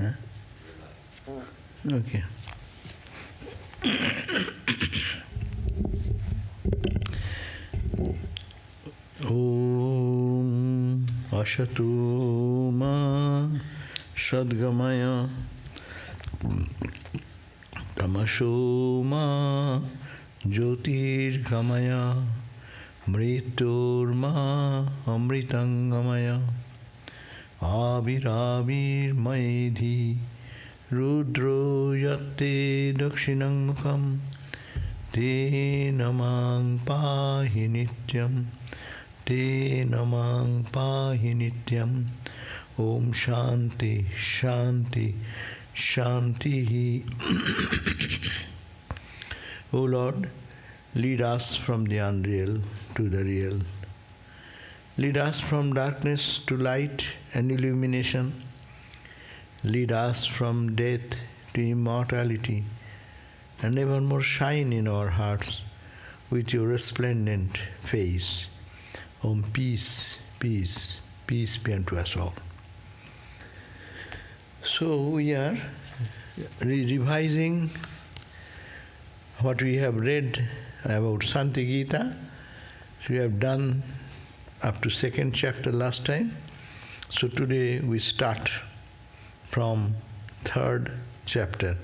Huh? Okay. Om Ashatu Ma Sadgamaya Tamasho Ma Jyotirgamaya Mriturma Amritangamaya Aviravir Maidhi Rudro Yatte Dakshinang Mukham Te Namang Pahi Nityam Te Namang Pahi Nityam Om Shanti Shanti Shanti. O Lord, lead us from the unreal to the real. Lead us from darkness to light and illumination. Lead us from death to immortality, and evermore shine in our hearts with your resplendent face. Om peace, peace, peace be unto us all. So we are revising what we have read about Santi Gita. So we have done up to 2nd chapter last time. So today we start from 3rd chapter.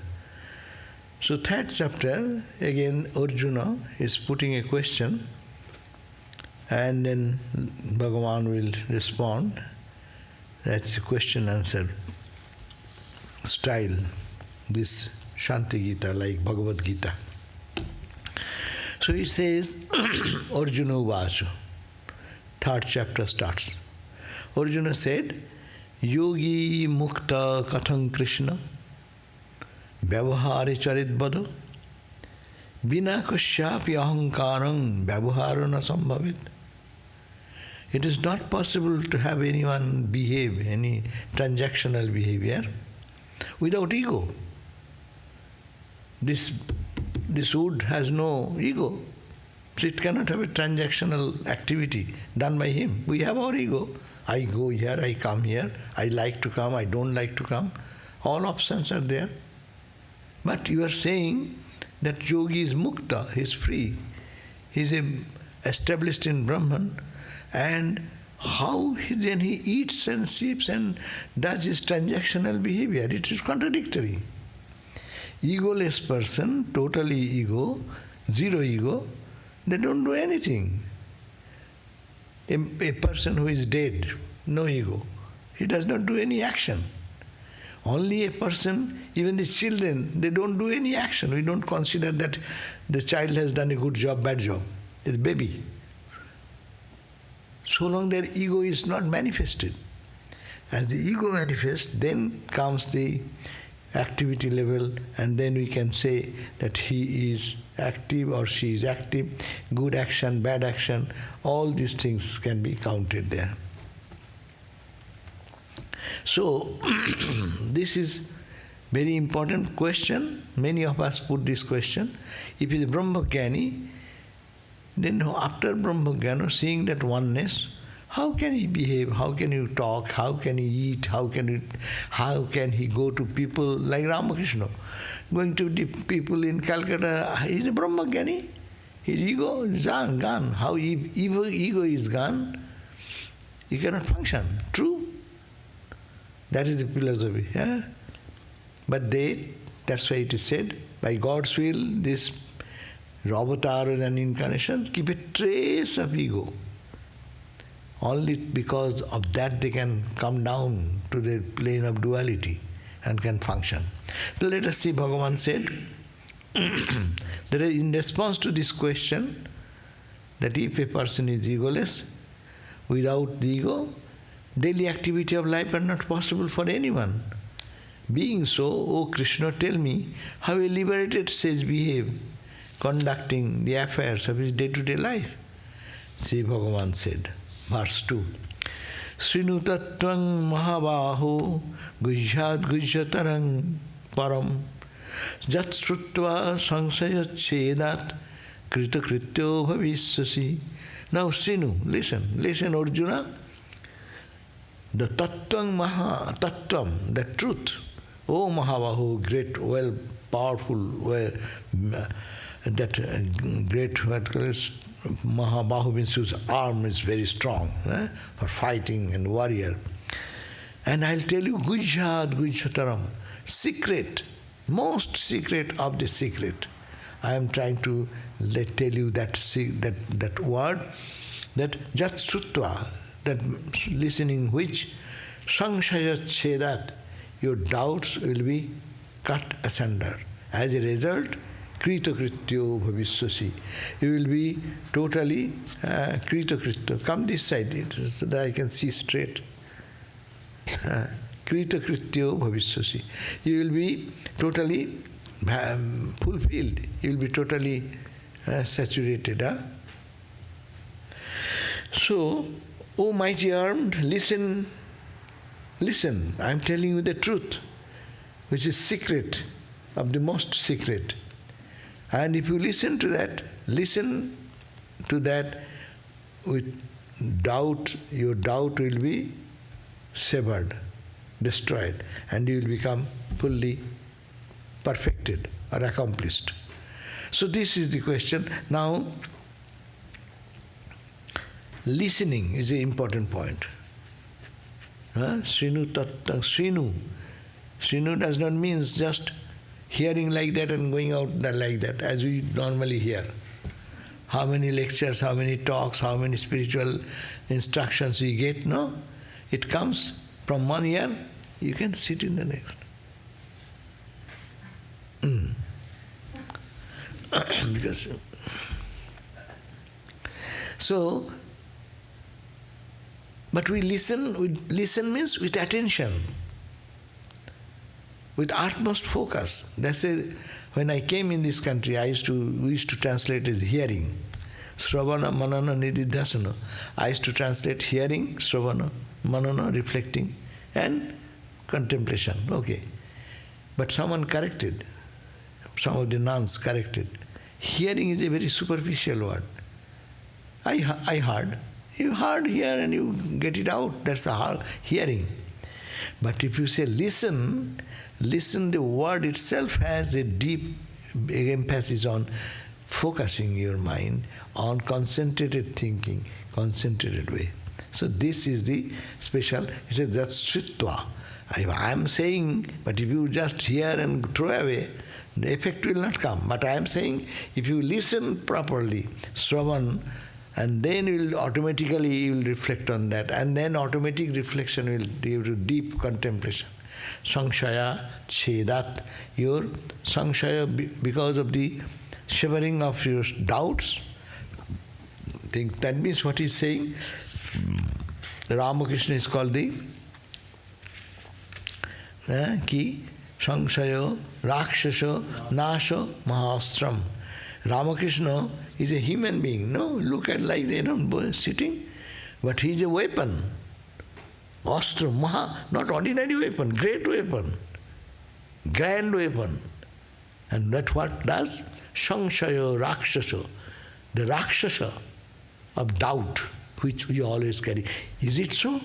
So 3rd chapter, again Arjuna is putting a question, and then Bhagavan will respond. That's a question-answer style, this Shanti Gita, like Bhagavad Gita. So it says, Arjuna Vacha, 3rd chapter starts. Arjuna said, Yogi Mukta Kathang Krishna Vyavahare Charit Bado Bina Kasyapi Ahankarang Vyavaharana Sambhavit. It is not possible to have anyone behave, any transactional behavior, without ego. This wood has no ego, so it cannot have a transactional activity done by him. We have our ego. I go here, I come here, I like to come, I don't like to come. All options are there. But you are saying that yogi is mukta, he is free. He is established in Brahman, and how then he eats and sleeps and does his transactional behavior? It is contradictory. Egoless person, totally ego, zero ego, they don't do anything. A person who is dead, no ego, he does not do any action. Only a person, even the children, they don't do any action. We don't consider that the child has done a good job, bad job. It's a baby. So long their ego is not manifested. As the ego manifests, then comes the activity level, and then we can say that he is active or she is active, good action, bad action, all these things can be counted there. So, this is very important question. Many of us put this question. If he is Brahmajnani, then after Brahmajnana, seeing that oneness, how can he behave? How can he talk? How can he eat? How can he go to people like Ramakrishna? Going to the people in Calcutta, he is a Brahmajnani. His ego is gone. How ego is gone, he cannot function. True? That is the philosophy. Yeah? But that's why it is said, by God's will, these avatars and incarnations keep a trace of ego. Only because of that they can come down to the plane of duality and can function. So let us see, Bhagavan said, that in response to this question, that if a person is egoless, without the ego, daily activity of life are not possible for anyone. Being so, O Krishna, tell me how a liberated sage behave, conducting the affairs of his day-to-day life. See, Bhagavan said, verse 2, Srinu tattvang mahabaho gujjhat gujjatarang param jat srutva sangsayat chedat krita krityo bhavisyasi. Now Srinu, listen Arjuna, the tattvang maha, tattvam, the truth, Oh Mahabahu, great, well, powerful, well, great, what colors, Mahabahu means whose arm is very strong for fighting and warrior. And I'll tell you, Gujjhat Gujjhataram, secret, most secret of the secret. I am trying to tell you that word, that Jat Sutva, that listening which Saṅśaya Chhedat, your doubts will be cut asunder. As a result, Krita Krityo Bhaviswasi. You will be totally Krita Krityo. Come this side so that I can see straight. Krita Krityo Bhaviswasi. You will be totally fulfilled. You will be totally saturated. So, O mighty armed, listen. Listen, I am telling you the truth, which is secret, of the most secret. And if you listen to that with doubt, your doubt will be severed, destroyed, and you will become fully perfected or accomplished. So this is the question. Now, listening is an important point. Srinu tattang, Srinu. Srinu does not mean just hearing like that and going out like that, as we normally hear. How many lectures, how many talks, how many spiritual instructions we get, no? It comes from one ear, you can sit in the next. Because so, but we listen means with attention, with utmost focus. That's when I came in this country, we used to translate as hearing. Sravana, Manana, Nididhasana. I used to translate hearing, Sravana, Manana, reflecting, and contemplation. Okay. But someone corrected. Some of the nuns corrected. Hearing is a very superficial word. I heard. You heard here and you get it out. That's a hearing. But if you say listen, the word itself has a deep emphasis on focusing your mind on concentrated thinking, concentrated way. So this is the special, he says that's Sritva. I am saying, but if you just hear and throw away, the effect will not come. But I am saying, if you listen properly, Sravan, and then you will reflect on that, and then automatic reflection will give you deep contemplation. Saṅśaya Chhedat, your Saṅśaya, because of the shivering of your doubts, think that means what he's saying. Ramakrishna is called the ki Saṅśaya Rakshasa Nasha Mahastram. Ramakrishna is a human being, no? Look at like they don't sitting, but he is a weapon. Astra, Maha, not ordinary weapon, great weapon, grand weapon. And that what does? Saṅśaya Rakshasa, the Rakshasa of doubt, which we always carry. Is it so?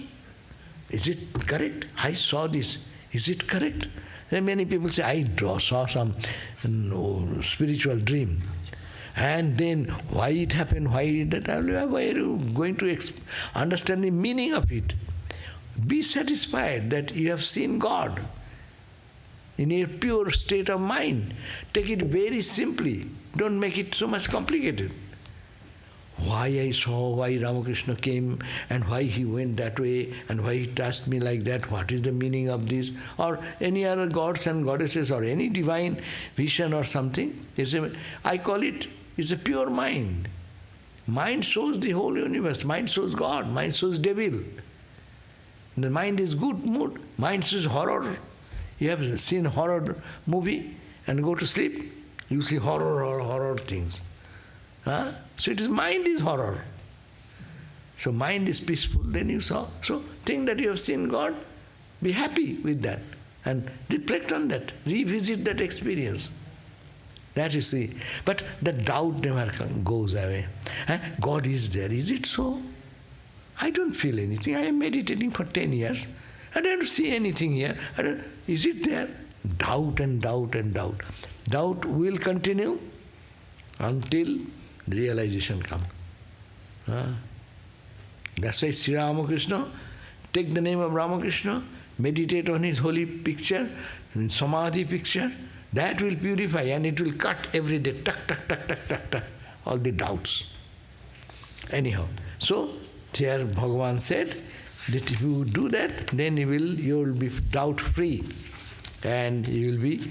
Is it correct? I saw this. Is it correct? Then many people say, I saw some spiritual dream. And then why it happened, why are you going to understand the meaning of it? Be satisfied that you have seen God in a pure state of mind. Take it very simply. Don't make it so much complicated. Why I saw, why Ramakrishna came, and why he went that way, and why he touched me like that, what is the meaning of this, or any other gods and goddesses, or any divine vision or something. I call it, it's a pure mind. Mind shows the whole universe, mind shows God, mind shows devil. The mind is good mood, mind shows horror. You have seen horror movie and go to sleep, you see horror things. So it is mind is horror. So mind is peaceful, then you saw. So think that you have seen God, be happy with that and reflect on that, revisit that experience. That you see. But the doubt never goes away. God is there, is it so? I don't feel anything. I am meditating for 10 years. I don't see anything here. Is it there? doubt and doubt and doubt. Doubt will continue until realization comes. That's why Sri Ramakrishna, take the name of Ramakrishna, meditate on his holy picture, samadhi picture, that will purify and it will cut every day, tuck, tuck, tuck, tuck, tuck, tuck, all the doubts. Anyhow, so here Bhagavan said that if you do that, then you will be doubt-free and you will be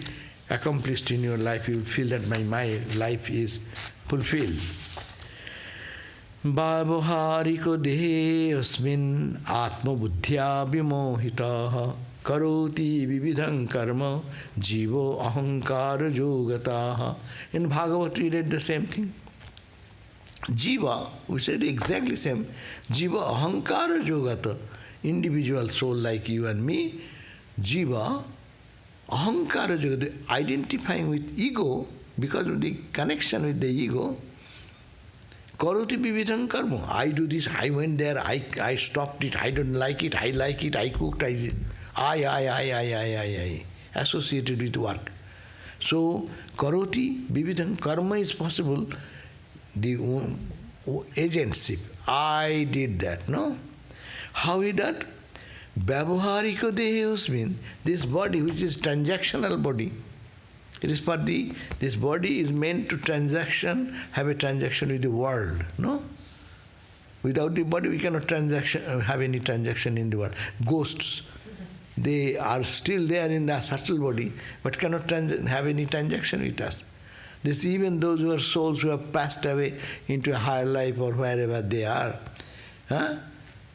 accomplished in your life. You will feel that my life is fulfilled. Bhavahariko dehe asmin atma buddhya vimohitaha karoti vividham karma jivo ahankara yogataha. In Bhagavad we read the same thing. Jiva, we said exactly same. Jiva ahankara yogata, individual soul like you and me. Jiva ahankara yogata, identifying with ego because of the connection with the ego. Karoti vividham karma. I do this, I went there, I stopped it, I don't like it, I like it, I cooked, I did. I. Associated with work. So, karoti vividham karma is possible. The agentship. I did that, no? How is that? Vyavahariko dehosmin, this body which is transactional body, it is for this body is meant to have a transaction with the world, no? Without the body we cannot have any transaction in the world. Ghosts, they are still there in the subtle body, but cannot have any transaction with us. This even those who are souls who have passed away into a higher life or wherever they are,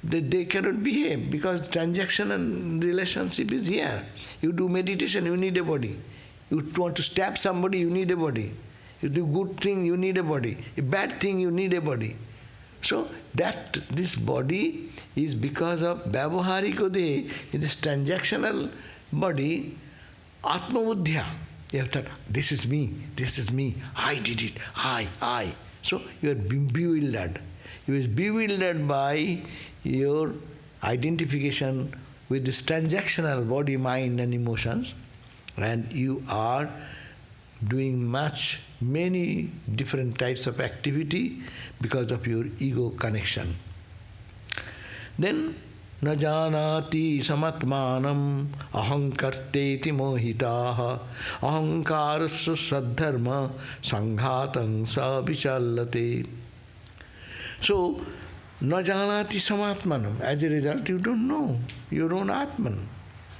they cannot behave because transaction and relationship is here. You do meditation, you need a body. You want to stab somebody, you need a body. You do good thing, you need a body. A bad thing, you need a body. So this body is because of Vyavahariko Dehe, in this transactional body, Atma Buddhya. You have to, this is me, I did it, I. So you are bewildered. You are bewildered by your identification with this transactional body, mind and emotions, and you are doing many different types of activity because of your ego connection. Then न जानति सmatmanam ahankarteti mohitaha ahankarasya saddharma sanghatam sa vichallate. So, न जानति samatmanam, as a result you don't know your own Atman.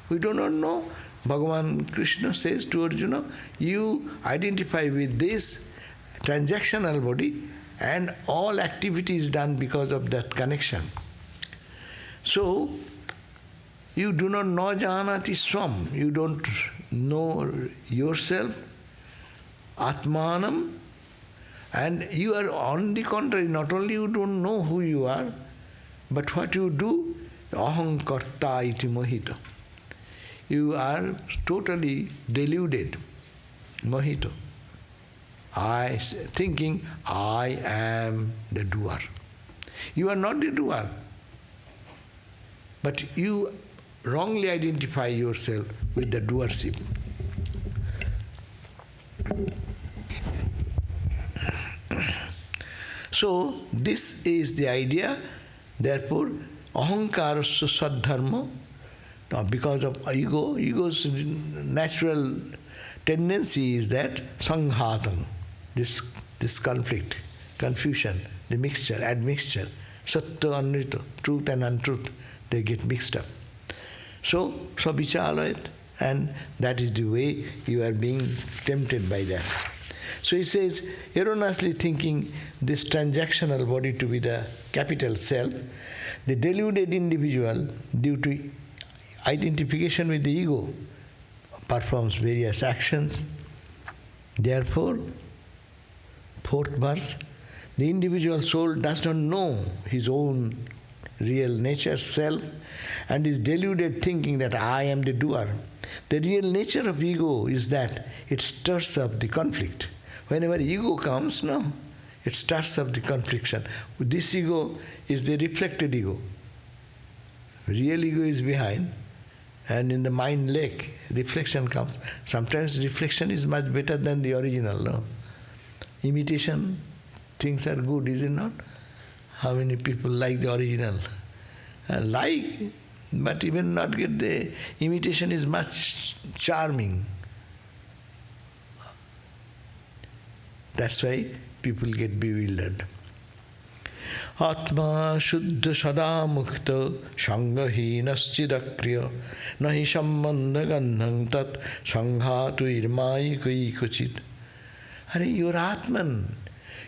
We do not know. Bhagavan Krishna says to Arjuna, you identify with this transactional body and all activity is done because of that connection. So, you do not know janati swam, you don't know yourself, atmanam, and you are on the contrary, not only you don't know who you are, but what you do, ahankarta iti mohita. You are totally deluded, mohito. Thinking, I am the doer. You are not the doer. But you wrongly identify yourself with the doership. So, this is the idea. Therefore, ahankarasya saddharma, because of ego's natural tendency is that sanghatam, this conflict, confusion, the mixture, admixture, sattva, anrita, truth and untruth, they get mixed up. So vichalayat, and that is the way you are being tempted by that. So he says, erroneously thinking this transactional body to be the capital self, the deluded individual, due to identification with the ego, performs various actions. Therefore, fourth verse, the individual soul does not know his own real nature, self, and is deluded thinking that I am the doer. The real nature of ego is that it stirs up the conflict. Whenever ego comes, it stirs up the confliction. This ego is the reflected ego. Real ego is behind, And in the mind lake, reflection comes. Sometimes reflection is much better than the original, no? Imitation, things are good, is it not? How many people like the original? Like, but even not get the imitation is much charming. That's why people get bewildered. Atma shuddha sada mukta sanghahinaschidakriya nahi sambandha gandham tat sanghatu irmai kai kuchit. Your Atman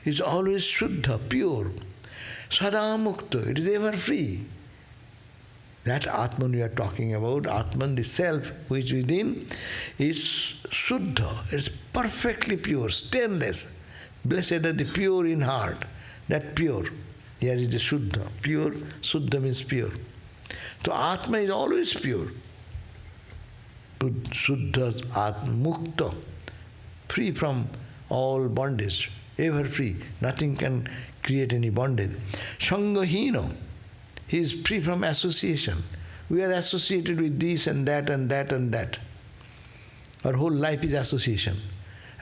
is always shuddha, pure. Sada mukta, it is ever free. That Atman we are talking about, Atman, the self which within, is shuddha, it's perfectly pure, stainless. Blessed are the pure in heart, that pure. Here is the Shuddha. Pure, Shuddha means pure. So Atma is always pure. Shuddha, Atma, Mukta, free from all bondage, ever free. Nothing can create any bondage. Sangahino, he is free from association. We are associated with this and that and that and that. Our whole life is association.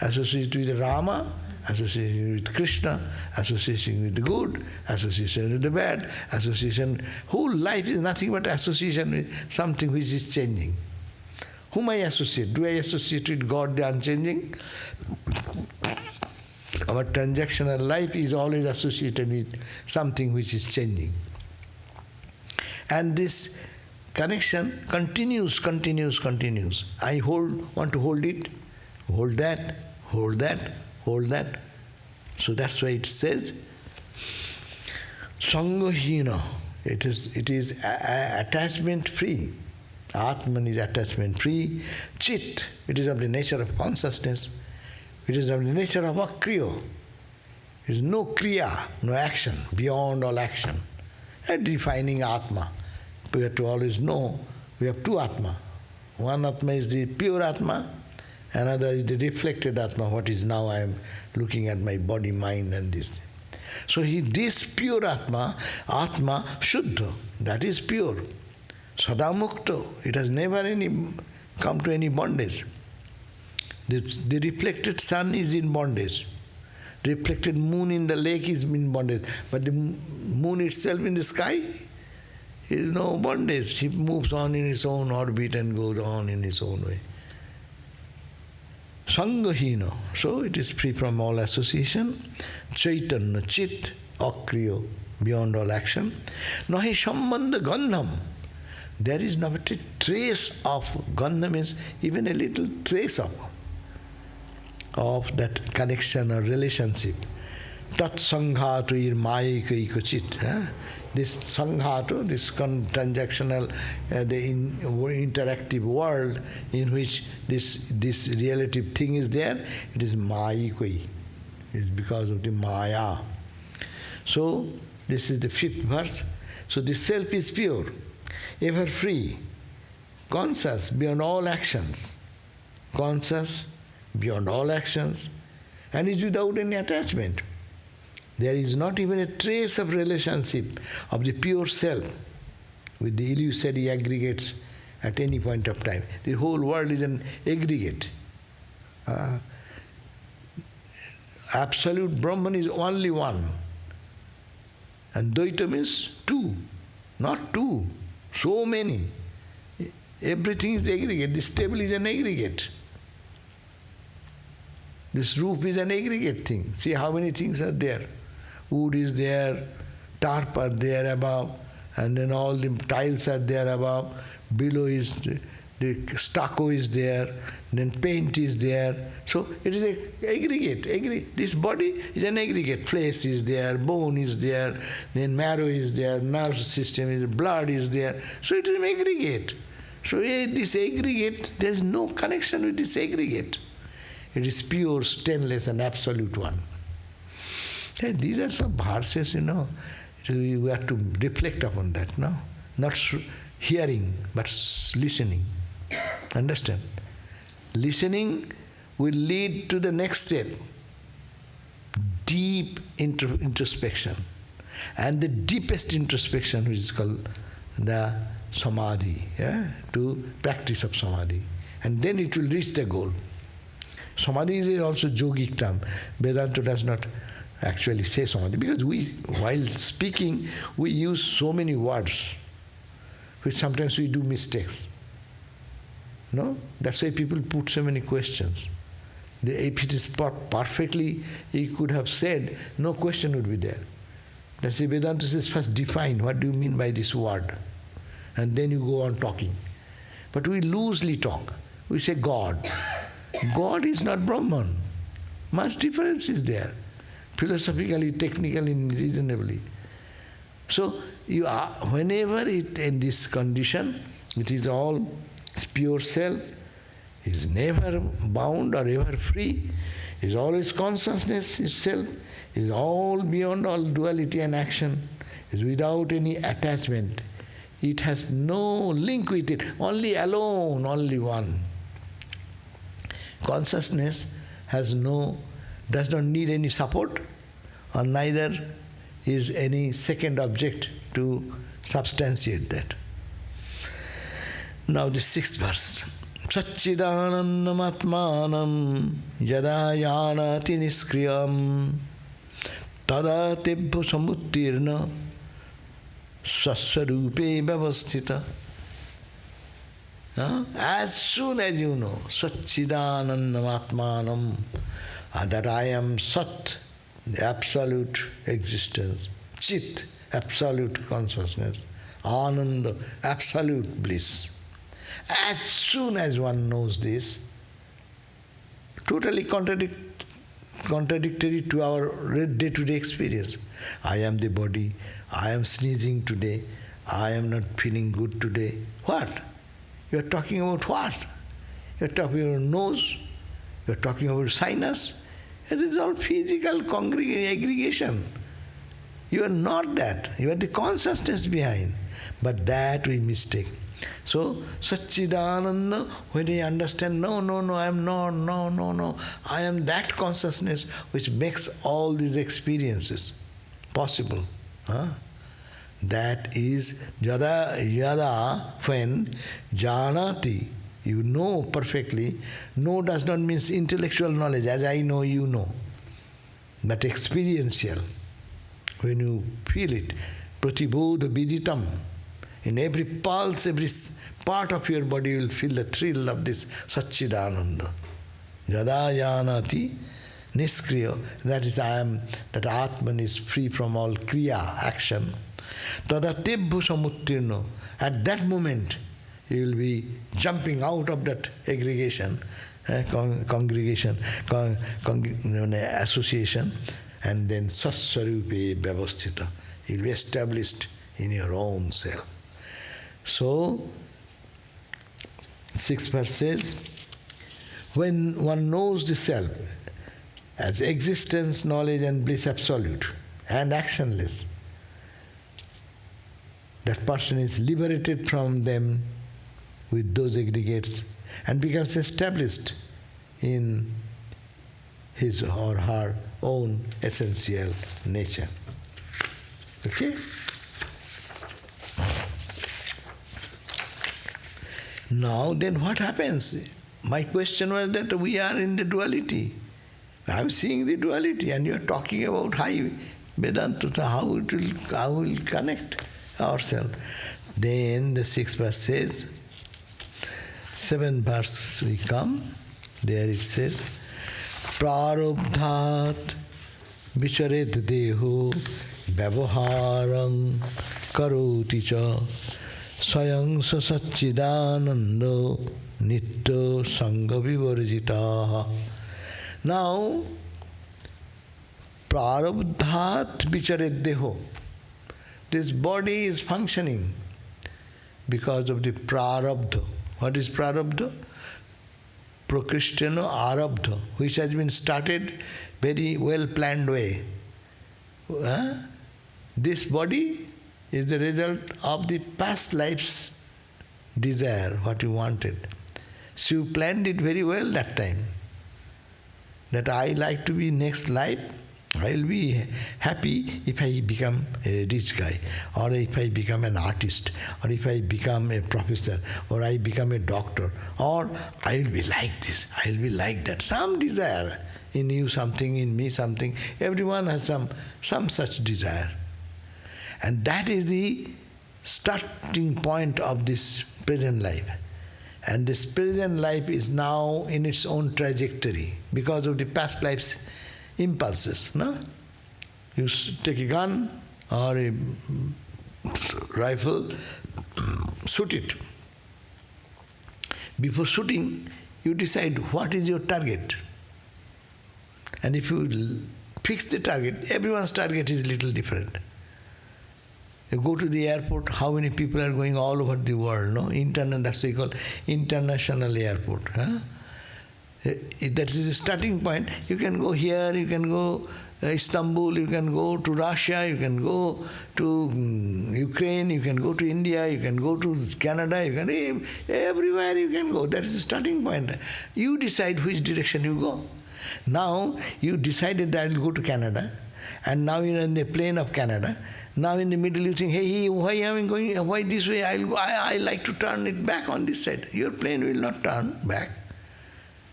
Associated with Rama, association with Krishna, association with the good, association with the bad, association. Whole life is nothing but association with something which is changing. Whom I associate? Do I associate with God, the unchanging? Our transactional life is always associated with something which is changing. And this connection continues. I want to hold it, hold that, hold that, hold that. So that's why it says, Sangahina, it is attachment free. Atman is attachment free. Chit, it is of the nature of consciousness. It is of the nature of akriya. There is no kriya, no action, beyond all action. And defining Atma. We have to always know we have two Atma. One Atma is the pure Atma, another is the reflected Atma, what is now I am looking at my body, mind and this. So this pure Atma, Atma Shuddha, that is pure. Sada Mukta, it has never come to any bondage. The reflected sun is in bondage. The reflected moon in the lake is in bondage. But the moon itself in the sky is no bondage. It moves on in its own orbit and goes on in its own way. Sangahina, so it is free from all association. Chaitanya, Chit, Akriya, beyond all action. Nahi Sambandha Gandham. There is not a trace of Gandha, means even a little trace of that connection or relationship. Tat sanghatu irmaikai kuchit. This sanghatu, this transactional, the interactive world in which this relative thing is there, it is maikai. It is because of the maya. So, this is the 5th verse. So, the self is pure, ever free, conscious beyond all actions. Conscious beyond all actions, and is without any attachment. There is not even a trace of relationship of the pure self with the illusory aggregates at any point of time. The whole world is an aggregate. Absolute Brahman is only one. And Dvaita means two, not two, so many. Everything is aggregate. This table is an aggregate. This roof is an aggregate thing. See how many things are there. Wood is there, tarp are there above, and then all the tiles are there above. Below is the stucco is there, then paint is there. So it is an aggregate. This body is an aggregate. Flesh is there, bone is there, then marrow is there, nerve system is there, blood is there. So it is an aggregate. So this aggregate, there is no connection with this aggregate. It is pure, stainless and absolute one. These are some verses, we have to reflect upon that, no? Not hearing, but listening. Understand? Listening will lead to the next step, deep introspection. And the deepest introspection, which is called the samadhi, to practice of samadhi. And then it will reach the goal. Samadhi is also yogic term. Vedanta does not actually say samadhi, because we, while speaking, we use so many words, which sometimes we do mistakes. No? That's why people put so many questions. If it is perfectly, he could have said, no question would be there. That's why Vedanta says, first define, what do you mean by this word? And then you go on talking. But we loosely talk. We say God. God is not Brahman. Much difference is there. Philosophically, technically, reasonably. So, you are, whenever it in this condition, it is all pure self, is never bound or ever free, is always consciousness itself, is all beyond all duality and action, is without any attachment. It has no link with it, only alone, only one. Consciousness has does not need any support, or neither is any second object to substantiate that. Now the 6th verse. Satchidanandam atmanam yada yanati niskriyam tada tebhu samuttirna sassarupe vyavasthita. As soon as you know Satchidanandam atmanam, that I am Sat, the absolute existence, Chit, absolute consciousness, Ananda, absolute bliss. As soon as one knows this, totally contradictory to our day-to-day experience. I am the body, I am sneezing today, I am not feeling good today. What? You are talking about what? You are talking about nose, you are talking about sinus. It is all physical aggregation. You are not that. You are the consciousness behind. But that we mistake. So, Satchidananda, when we understand, no, I am not, no, I am that consciousness which makes all these experiences possible. That is yada, when janati, you know perfectly. Know does not mean intellectual knowledge, as I know, you know, but experiential. When you feel it, pratibodha viditam, in every pulse, every part of your body, you will feel the thrill of this Satchidananda. Yada janati niskriya, that is I am, that Atman is free from all kriya, action. Tada tebhu samuttirno, at that moment, you will be jumping out of that aggregation, congregation, association, and then sassarupe vyavasthita. You will be established in your own self. So, 6th verse says, when one knows the self as existence, knowledge and bliss absolute and actionless, that person is liberated from them with those aggregates and becomes established in his or her own essential nature. Okay? Now then what happens? My question was that we are in the duality. I am seeing the duality and you are talking about high Vedanta, how will connect ourselves. Then the 6th verse says, 7th verse we come, there it says, Prarabdhat vicharet deho vyavaharang karoti cha swayang sa satchidananda nitya sangha vivarjitaha. Now, prarabdhat vicharet deho. This body is functioning because of the prarabdha. What is prarabdha? Prakrishtano arabdha, which has been started very well planned way. This body is the result of the past life's desire, what you wanted. So you planned it very well that time. That I like to be next life, I I'll be happy if I become a rich guy, or if I become an artist, or if I become a professor, or I become a doctor, or I will be like this, I will be like that. Some desire in you something, in me something. Everyone has some such desire. And that is the starting point of this present life. And this present life is now in its own trajectory because of the past life's impulses. No? You take a gun or a rifle, shoot it. Before shooting, you decide what is your target. And if you fix the target, everyone's target is little different. You go to the airport, how many people are going all over the world, no? That's what we call international airport. Huh? That is the starting point. You can go here, you can go Istanbul, you can go to Russia, you can go to Ukraine, you can go to India, you can go to Canada, you can everywhere you can go. That is the starting point. You decide which direction you go. Now you decided that I will go to Canada, and now you are in the plane of Canada. Now in the middle you think, hey, why am I going, why this way? I like to turn it back on this side. Your plane will not turn back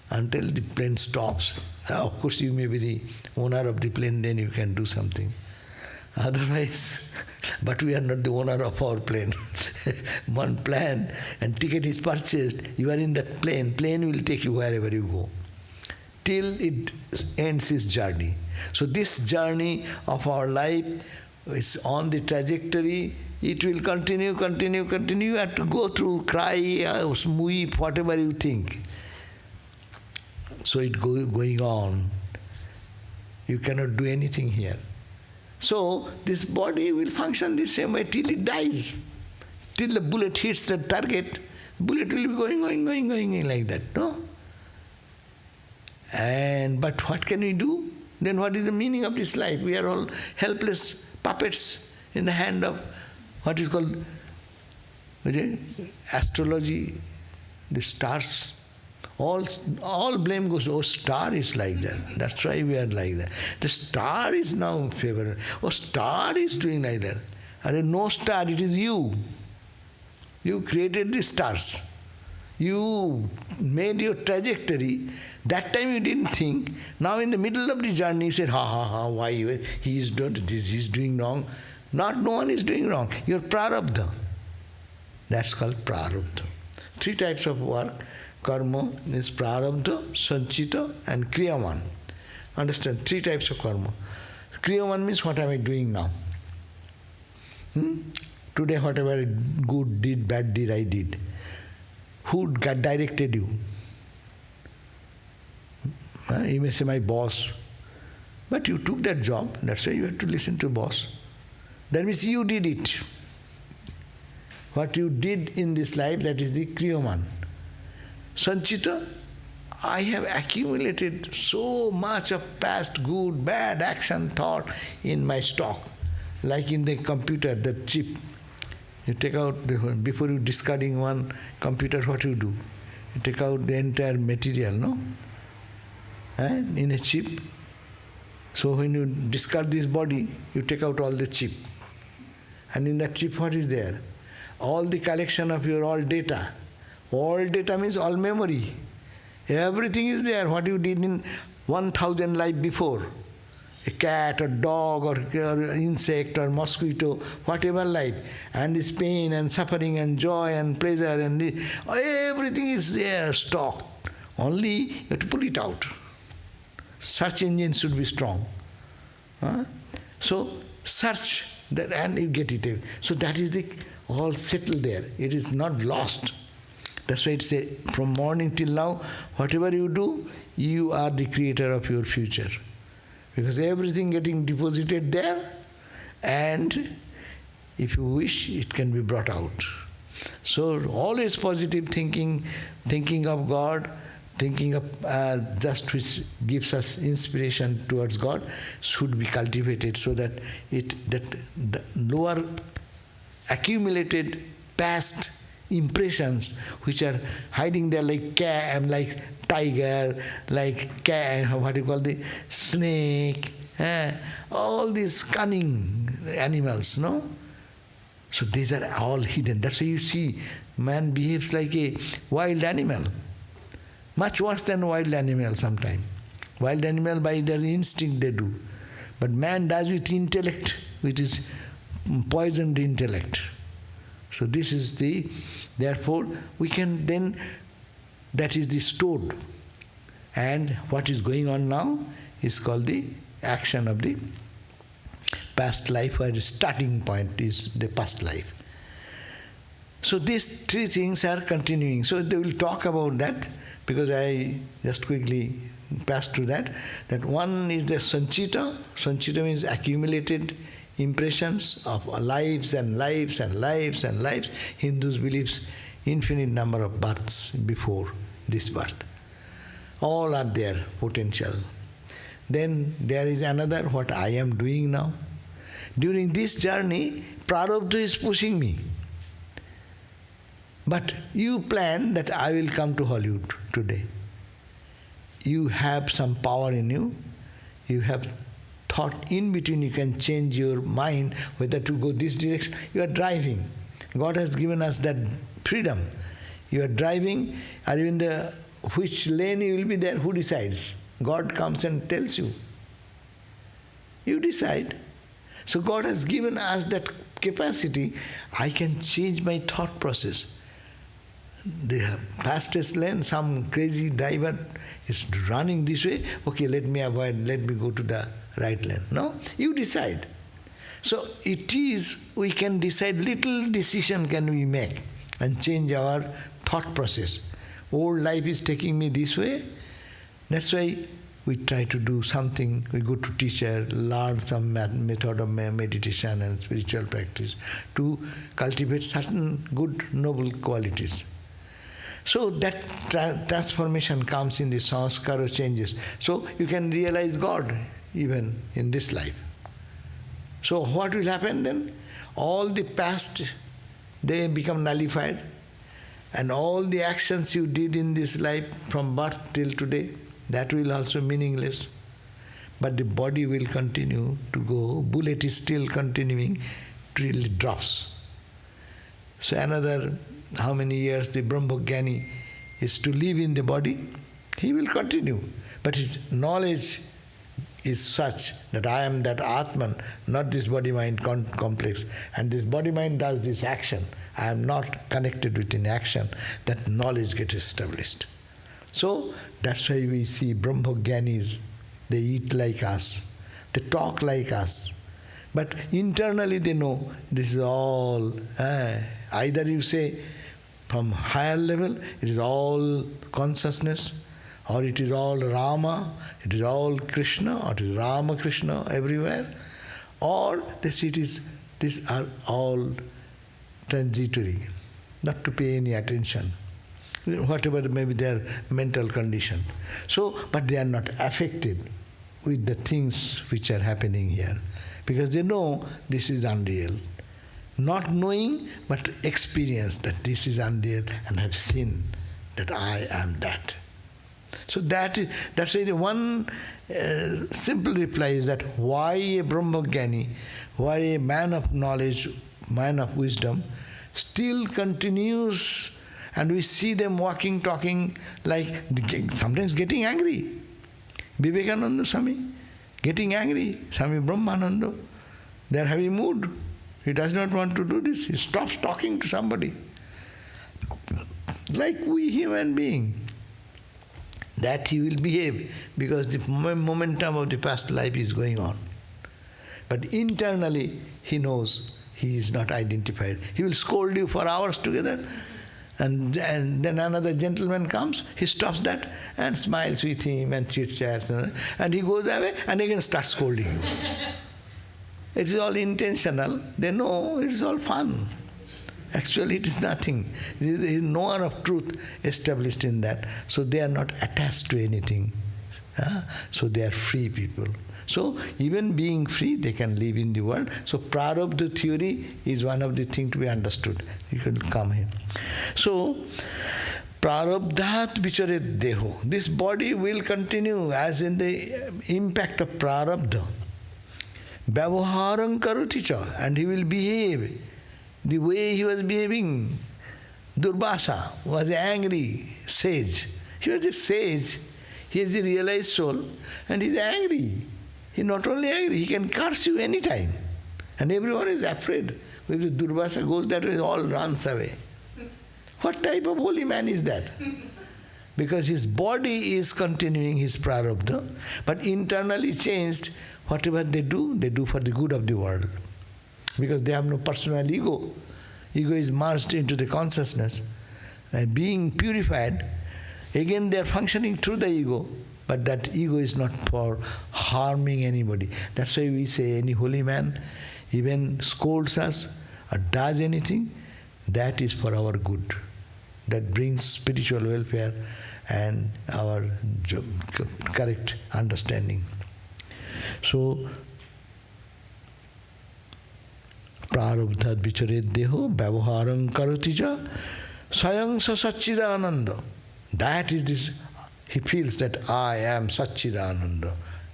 until the plane stops. Of course you may be the owner of the plane, then you can do something. Otherwise, but we are not the owner of our plane. One plane and ticket is purchased, you are in that plane. Plane will take you wherever you go, till it ends its journey. So this journey of our life is on the trajectory. It will continue. You have to go through, cry, weep, whatever you think. So it going on. You cannot do anything here. So this body will function the same way till it dies. Till the bullet hits the target, bullet will be going like that, no? But what can we do? Then what is the meaning of this life? We are all helpless puppets in the hand of what is called astrology, the stars. All blame goes, oh, star is like that. That's why we are like that. The star is now favored. Oh, star is doing like that. No star, it is you. You created the stars. You made your trajectory. That time you didn't think. Now in the middle of the journey you said, why he is doing this, he is doing wrong. No one is doing wrong. Your prarabdha. That's called prarabdha. 3 types of work. Karma is prarabdha, sanchita and kriyaman. Understand? 3 types of karma. Kriyaman means what am I doing now? Today whatever good deed, bad deed I did. Who directed you? You may say my boss. But you took that job, that's why you have to listen to boss. That means you did it. What you did in this life, that is the kriyaman. Sanchita, I have accumulated so much of past good, bad action, thought in my stock. Like in the computer, the chip. You take out, before you discarding one computer, what you do? You take out the entire material, no? And in a chip. So when you discard this body, you take out all the chip. And in that chip, what is there? All the collection of your all data. All data means all memory. Everything is there, what you did in 1,000 life before. A cat or dog or insect or mosquito, whatever life. And this pain and suffering and joy and pleasure and everything is there, stocked. Only you have to pull it out. Search engine should be strong. So search that and you get it. So that is all settled there. It is not lost. That's why it says, from morning till now, whatever you do, you are the creator of your future. Because everything getting deposited there, and if you wish, it can be brought out. So always positive thinking, thinking of God, thinking of just which gives us inspiration towards God, should be cultivated so that the lower accumulated past impressions which are hiding there like cat, like tiger, like cat, what you call the snake, all these cunning animals, no? So these are all hidden. That's why you see man behaves like a wild animal. Much worse than wild animal sometimes. Wild animal by their instinct they do. But man does with intellect, with his poisoned intellect. So this is the, therefore we can then, that is the stored. And what is going on now is called the action of the past life, where the starting point is the past life. So these three things are continuing. So they will talk about that, because I just quickly pass through that. That one is the sanchita. Sanchita means accumulated impressions of lives and lives and lives and lives. Hindus believes infinite number of births before this birth. All are there, potential. Then there is another, what I am doing now. During this journey, prarabdha is pushing me. But you plan that I will come to Hollywood today. You have some power in you. You have thought in between, you can change your mind whether to go this direction. You are driving. God has given us that freedom. You are driving, are you in the, which lane you will be there, who decides? God comes and tells you. You decide. So God has given us that capacity. I can change my thought process. The fastest lane, some crazy driver is running this way, okay, let me avoid, let me go to the right lane. No, you decide. So it is, we can decide, little decision can we make and change our thought process. Old life is taking me this way, that's why we try to do something, we go to teacher, learn some method of meditation and spiritual practice to cultivate certain good, noble qualities. So that transformation comes in the sanskara changes. So you can realize God even in this life. So what will happen then? All the past, they become nullified, and all the actions you did in this life from birth till today, that will also meaningless. But the body will continue to go, bullet is still continuing till it drops. So another how many years the Brahmajnani is to live in the body, he will continue. But his knowledge is such that I am that Atman, not this body-mind complex. And this body-mind does this action. I am not connected with an action. That knowledge gets established. So that's why we see Brahmajnanis, they eat like us, they talk like us. But internally they know this is all, either you say from higher level, it is all consciousness, or it is all Rama, it is all Krishna, or it is Rama, Krishna everywhere, or they see these are all transitory, not to pay any attention, whatever may be their mental condition. So, but they are not affected with the things which are happening here, because they know this is unreal. Not knowing, but experience that this is unreal and have seen that I am that. So that's why the one simple reply is that why a Brahmajnani, why a man of knowledge, man of wisdom, still continues, and we see them walking, talking, like sometimes getting angry. Vivekananda Swami, getting angry. Swami Brahmananda, they are having mood. He does not want to do this. He stops talking to somebody. Like we human being. That he will behave because the momentum of the past life is going on. But internally he knows he is not identified. He will scold you for hours together, and then another gentleman comes, he stops that and smiles with him and chit-chats, and he goes away and again starts scolding you. It is all intentional. They know it is all fun. Actually, it is nothing. There is no one of truth established in that. So they are not attached to anything. So they are free people. So even being free, they can live in the world. So prarabdha theory is one of the things to be understood. You can come here. So prarabdhat vicharet deho. This body will continue as in the impact of prarabdha. Vyavaharam karoti cha, and he will behave the way he was behaving. Durvasa was an angry sage. He was a sage. He is a realized soul, and he is angry. He is not only angry, he can curse you anytime. And everyone is afraid. If the Durvasa goes that way, all runs away. What type of holy man is that? Because his body is continuing his prarabdha, but internally changed. Whatever they do for the good of the world. Because they have no personal ego. Ego is merged into the consciousness. And being purified, again they are functioning through the ego, but that ego is not for harming anybody. That's why we say any holy man even scolds us or does anything, that is for our good. That brings spiritual welfare and our correct understanding. So, prarabdhat vicharet deho vyavaharam karoti ja sayang sa satchidananda. That is this, he feels that I am satchidananda,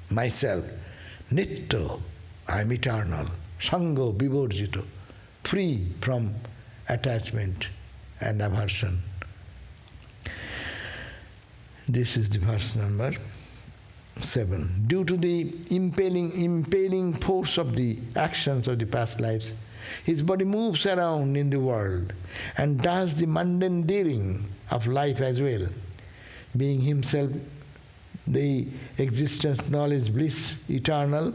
myself. Nitya, I am eternal. Sango viborjito, free from attachment and aversion. This is the verse number 7. Due to the impelling force of the actions of the past lives, his body moves around in the world and does the mundane dealing of life as well. Being himself the existence, knowledge, bliss, eternal,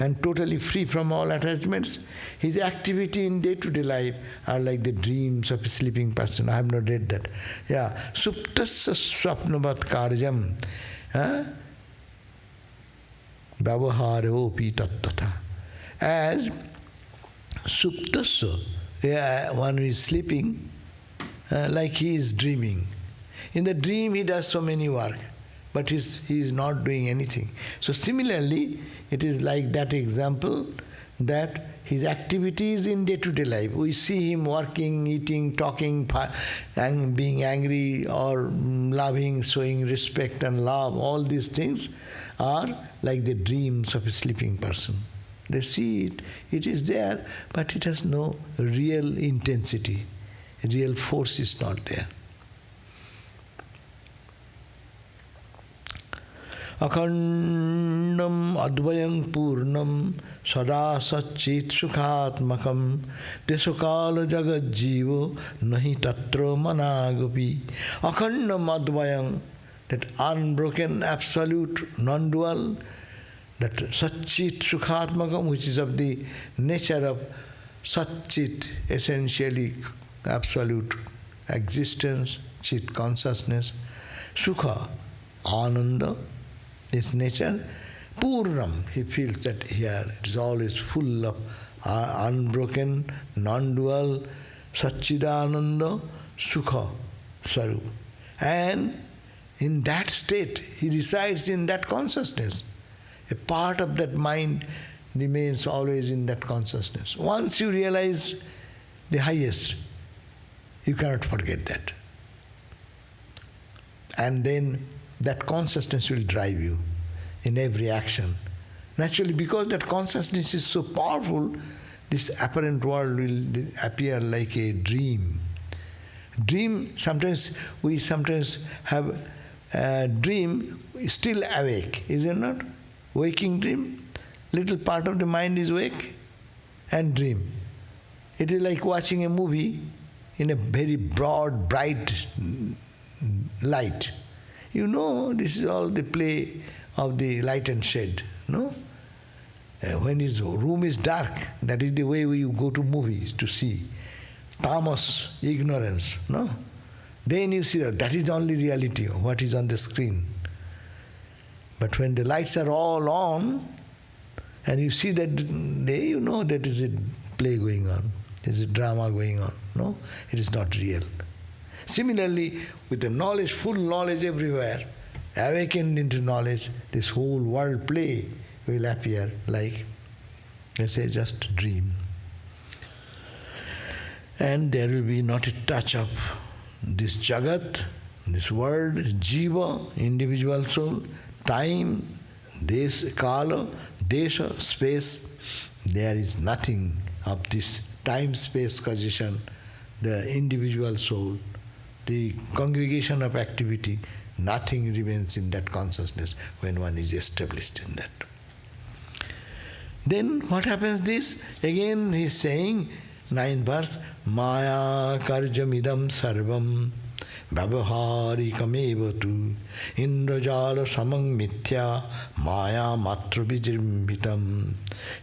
and totally free from all attachments, his activity in day-to-day life are like the dreams of a sleeping person. I have not read that. Yeah. Suptasya swapnavat karyam. Vyavaharopi tattata. As suptasya, one who is sleeping, like he is dreaming. In the dream he does so many work, but he is not doing anything. So similarly, it is like that example that his activities in day-to-day life, we see him working, eating, talking, and being angry or loving, showing respect and love, all these things are like the dreams of a sleeping person. They see it, it is there, but it has no real intensity. Real force is not there. Akhandam advayam purnam sada satchit sukhatmakam desukala jagat jivo nahi tatra managapi. Akhandam advayam, that unbroken, absolute, non-dual, that satchit sukhatmakam, which is of the nature of satchit, essentially absolute existence, chit consciousness, sukha, ananda, this nature, purnam, he feels that here it is always full of unbroken, non-dual, satchidananda, sukha, sarup. And in that state, he resides in that consciousness. A part of that mind remains always in that consciousness. Once you realize the highest, you cannot forget that. And then that consciousness will drive you in every action. Naturally, because that consciousness is so powerful, this apparent world will appear like a dream. Dream, we sometimes have a dream still awake, is it not? Waking dream, little part of the mind is awake and dream. It is like watching a movie in a very broad, bright light. You know, this is all the play of the light and shade, no? When his room is dark, that is the way we go to movies to see. Tamas, ignorance, no? Then you see that is the only reality of what is on the screen. But when the lights are all on, and you see that, you know that is a play going on, there is a drama going on, no? It is not real. Similarly, with the knowledge, full knowledge everywhere, awakened into knowledge, this whole world play will appear like, let's say, just a dream. And there will be not a touch of this jagat, this world, jiva, individual soul, time, kala, desha, space, there is nothing of this time-space causation, the individual soul, the congregation of activity, nothing remains in that consciousness when one is established in that. Then what happens this? Again he is saying, 9th verse, Maya karjamidam sarvam Vyavaharikam tu indrajala samang mithya maya matra vijrimbitam.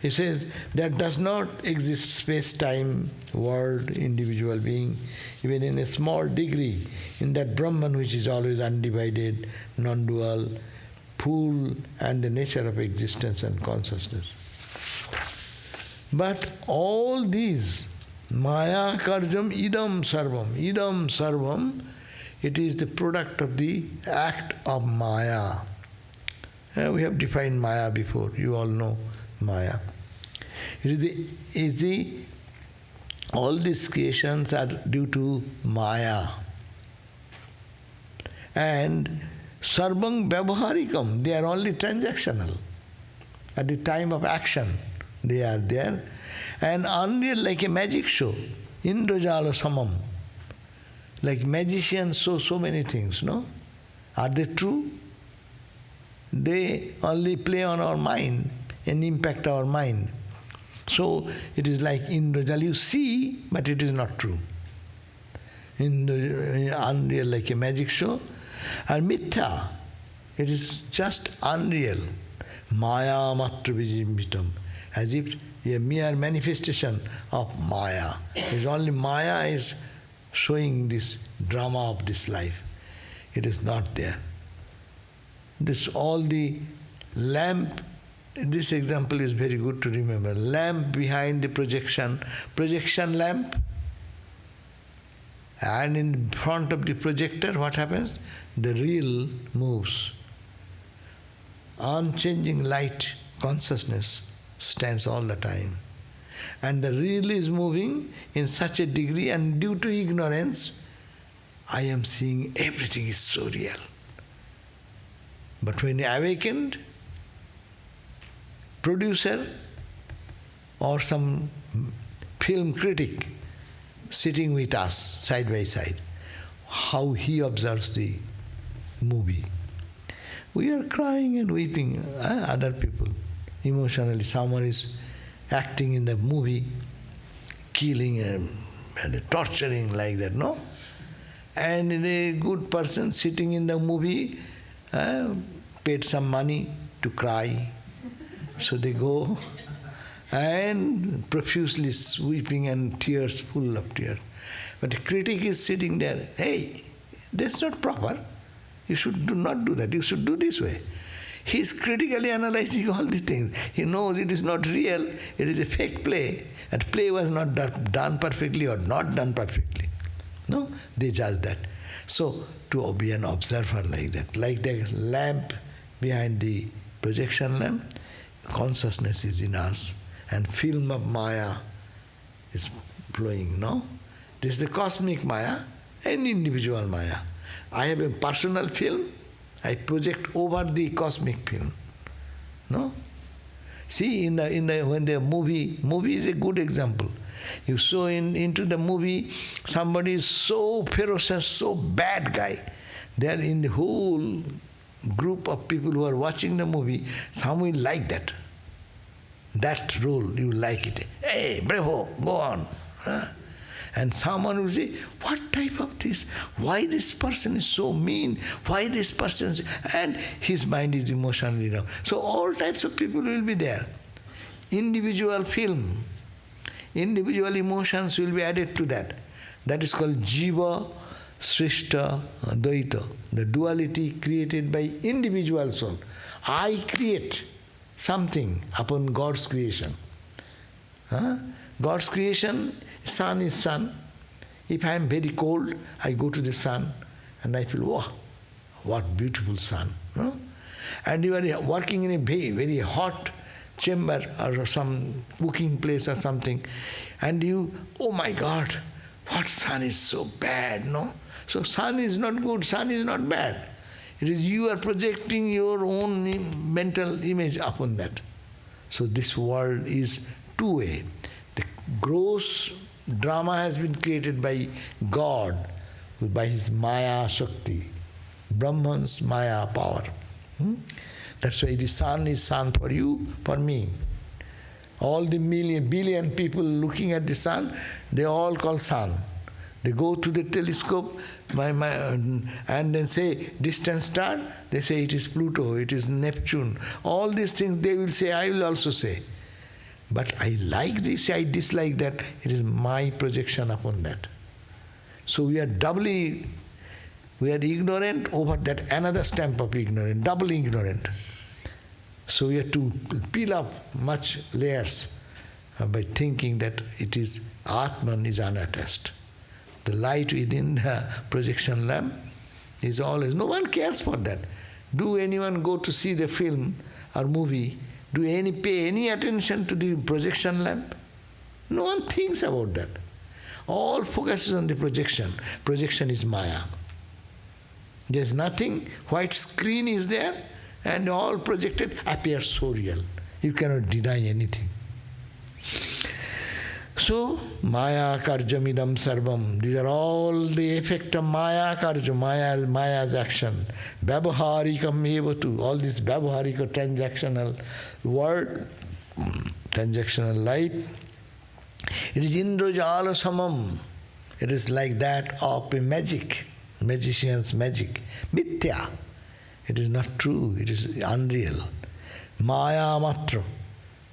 He says there does not exist space-time, world, individual being, even in a small degree, in that Brahman which is always undivided, non-dual, full, and the nature of existence and consciousness. But all these, Maya karjam idam sarvam, it is the product of the act of Maya. We have defined Maya before, you all know Maya. All these creations are due to Maya. And sarvam vyavaharikam, they are only transactional. At the time of action, they are there. And unreal, like a magic show, indrajala samam. Like magicians show so many things, no? Are they true? They only play on our mind and impact our mind. So it is like indrajala, you see, but it is not true. Unreal, like a magic show. And mithya, it is just unreal. Maya matra vijimbitam, as if a mere manifestation of Maya. It's only Maya is showing this drama of this life. It is not there. This all the lamp, this example is very good to remember. Lamp behind the projection lamp, and in front of the projector, what happens? The reel moves. Unchanging light, consciousness stands all the time. And the reel is moving in such a degree, and due to ignorance, I am seeing everything is so real. But when awakened, producer or some film critic sitting with us side by side, how he observes the movie. We are crying and weeping, other people, emotionally. Someone is acting in the movie, killing and torturing like that, no? And a good person sitting in the movie paid some money to cry. So they go and profusely weeping and tears, full of tears. But the critic is sitting there, hey, that's not proper. You should not do that. You should do this way. He is critically analyzing all these things. He knows it is not real, it is a fake play. And play was not done perfectly or not done perfectly. No, they judge that. So, to be an observer like that, like the lamp behind the projection lamp, consciousness is in us, and film of Maya is flowing, no? This is the cosmic Maya and individual Maya. I have a personal film, I project over the cosmic film. No? See, when the movie is a good example. You saw into the movie, somebody is so ferocious, so bad guy. There in the whole group of people who are watching the movie, some will like that. That role, you like it. Hey, bravo, go on. Huh? And someone will say, what type of this? Why this person is so mean? Why this person is... And his mind is emotionally down. So all types of people will be there. Individual film, individual emotions will be added to that. That is called Jiva, Srishta, Dvaita. The duality created by individual soul. I create something upon God's creation. God's creation, sun is sun. If I am very cold, I go to the sun and I feel, wow, what beautiful sun. No? And you are working in a very, very hot chamber or some cooking place or something, and you, oh my God, what sun is so bad, no? So sun is not good, sun is not bad. It is you are projecting your own mental image upon that. So this world is two ways. The gross drama has been created by God, by his Maya Shakti, Brahman's Maya power. That's why the sun is sun for you, for me. All the billion people looking at the sun, they all call sun. They go to the telescope and then say, distant star, they say it is Pluto, it is Neptune. All these things they will say, I will also say. But I like this, I dislike that, it is my projection upon that. So we are ignorant over that another stamp of ignorance, double ignorant. So we have to peel up much layers by thinking that it is Atman is unattached. The light within the projection lamp is always, no one cares for that. Do anyone go to see the film or movie, pay any attention to the projection lamp? No one thinks about that. All focuses on the projection. Projection is Maya. There's nothing, white screen is there, and all projected appears so real. You cannot deny anything. So, Maya Karjamidam Sarvam. These are all the effect of Maya Karja, Maya's action. Vyavaharikam evatu. All this Vyavaharika transactional word, transactional light. It is Indrajala Samam. It is like that of a magic, magician's magic. Mithya. It is not true, it is unreal. Maya matra,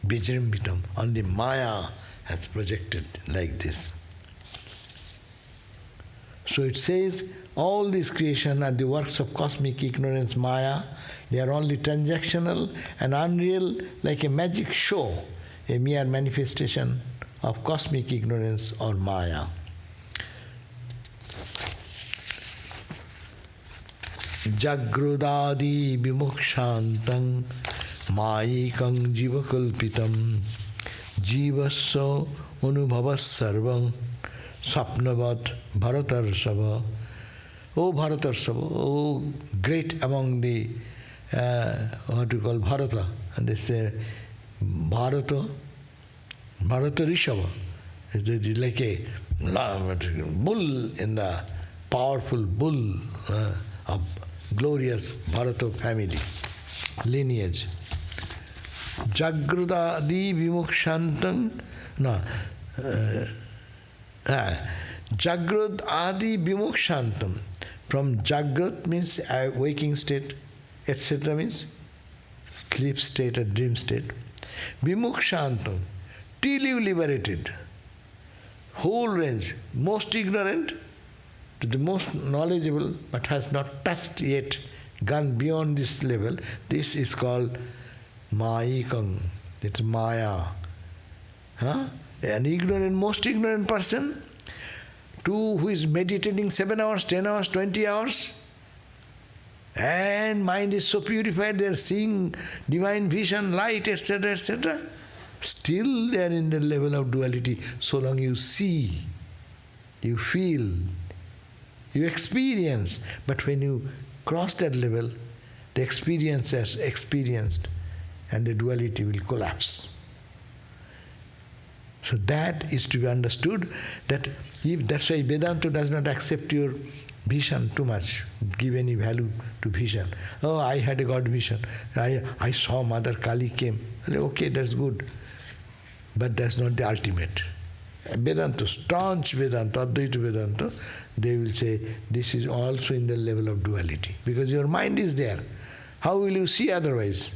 vijrimbitam. Only Maya has projected like this. So it says, all these creation are the works of cosmic ignorance, Maya. They are only transactional and unreal, like a magic show, a mere manifestation of cosmic ignorance or Maya. Jagrodadi vimukshantam mayikam jivakalpitam jivasya anubhavas sarvam sapnavad bharatarsava. O Bharatarsava, O great among the, what you call Bharata, and they say Bharata Rishava, is like a bull in the powerful bull of glorious Bharata family, lineage. Jagradadi vimukshantam, no, Jagrad Adi vimukshantam. From Jagrat means waking state, etc. means sleep state or dream state. Vimukshantam, till you liberated. Whole range, most ignorant to the most knowledgeable, but has not touched yet, gone beyond this level. This is called Mayikam. It's Maya. An ignorant, most ignorant person, who is meditating 7 hours, 10 hours, 20 hours, and mind is so purified, they are seeing divine vision, light, etc., etc. Still they are in the level of duality. So long you see, you feel, you experience. But when you cross that level, the experience is experienced and the duality will collapse. So that is to be understood, that that's why Vedanta does not accept your vision too much, give any value to vision. Oh, I had a God vision. I saw Mother Kali came. Okay, that's good. But that's not the ultimate. Vedanta, staunch Vedanta, Advaita Vedanta, they will say this is also in the level of duality. Because your mind is there. How will you see otherwise?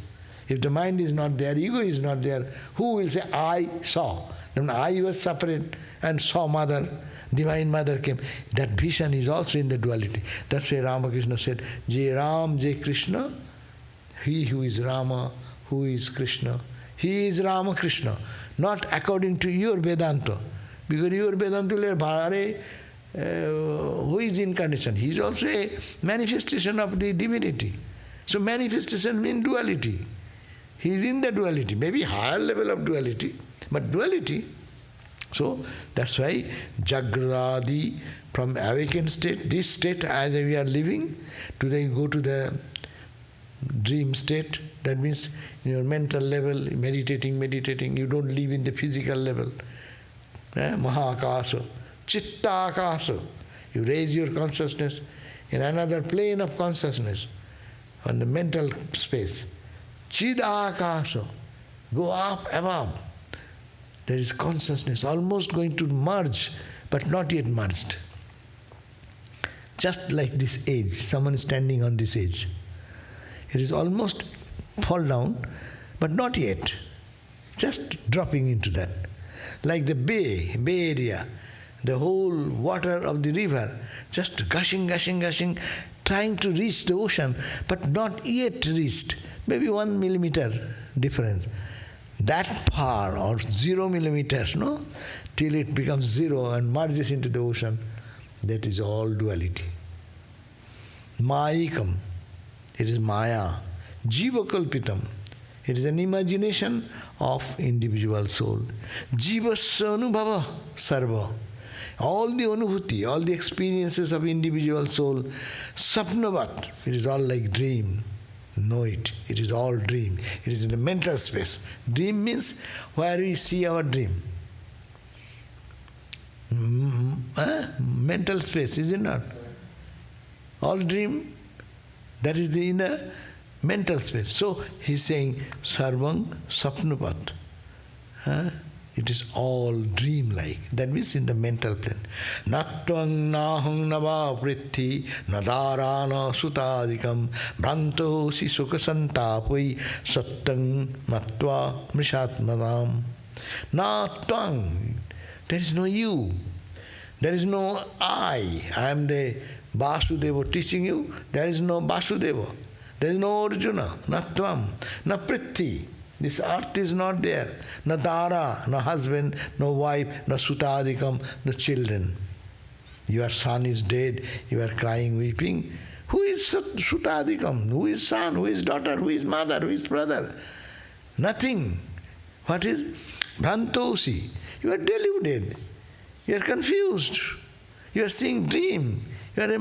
If the mind is not there, ego is not there, who will say, I saw? Then I was separate and saw Mother, Divine Mother came. That vision is also in the duality. That's why Ramakrishna said, Jai Ram, Jai Krishna. He who is Rama, who is Krishna. He is Ramakrishna. Not according to your Vedanta. Because your Vedanta will who is incarnation? He is also a manifestation of the divinity. So manifestation means duality. He is in the duality, maybe higher level of duality, but duality. So that's why Jagradi, from awakened state, this state as we are living, today go to the dream state. That means in your mental level, meditating, you don't live in the physical level. Mahakasa, Chittakasa. You raise your consciousness in another plane of consciousness, on the mental space. Chidakasa. Go up above. There is consciousness almost going to merge, but not yet merged. Just like this edge, someone is standing on this edge. It is almost fall down, but not yet. Just dropping into that. Like the Bay Area, the whole water of the river, just gushing, trying to reach the ocean, but not yet reached. Maybe 1 millimeter difference. That far, or 0 millimeters, no? Till it becomes zero and merges into the ocean. That is all duality. Mayikam. It is Maya. Jiva kalpitam. It is an imagination of individual soul. Jivasya anubhava sarva. All the anubhuti, all the experiences of individual soul, sapnavat. It is all like dream. Know it. It is all dream. It is in the mental space. Dream means where we see our dream. Mental space, is it not? All dream, that is the inner mental space. So he's saying, Sarvang Sapnupat. It is all dream-like. That means in the mental plane. Natvang nahang nava vritti nadarana sutadikam branto si sukasantapui sattang matva mrishatmadam. Natvang. There is no you. There is no I. I am the Vasudeva teaching you. There is no Vasudeva. There is no Arjuna. Natvam. Na Prithi. This earth is not there. No Dara, no husband, no wife, no Sutadikam, no children. Your son is dead, you are crying, weeping. Who is Sutadikam? Who is son? Who is daughter? Who is mother? Who is brother? Nothing. What is? Bhantosi. You are deluded. You are confused. You are seeing dream. You are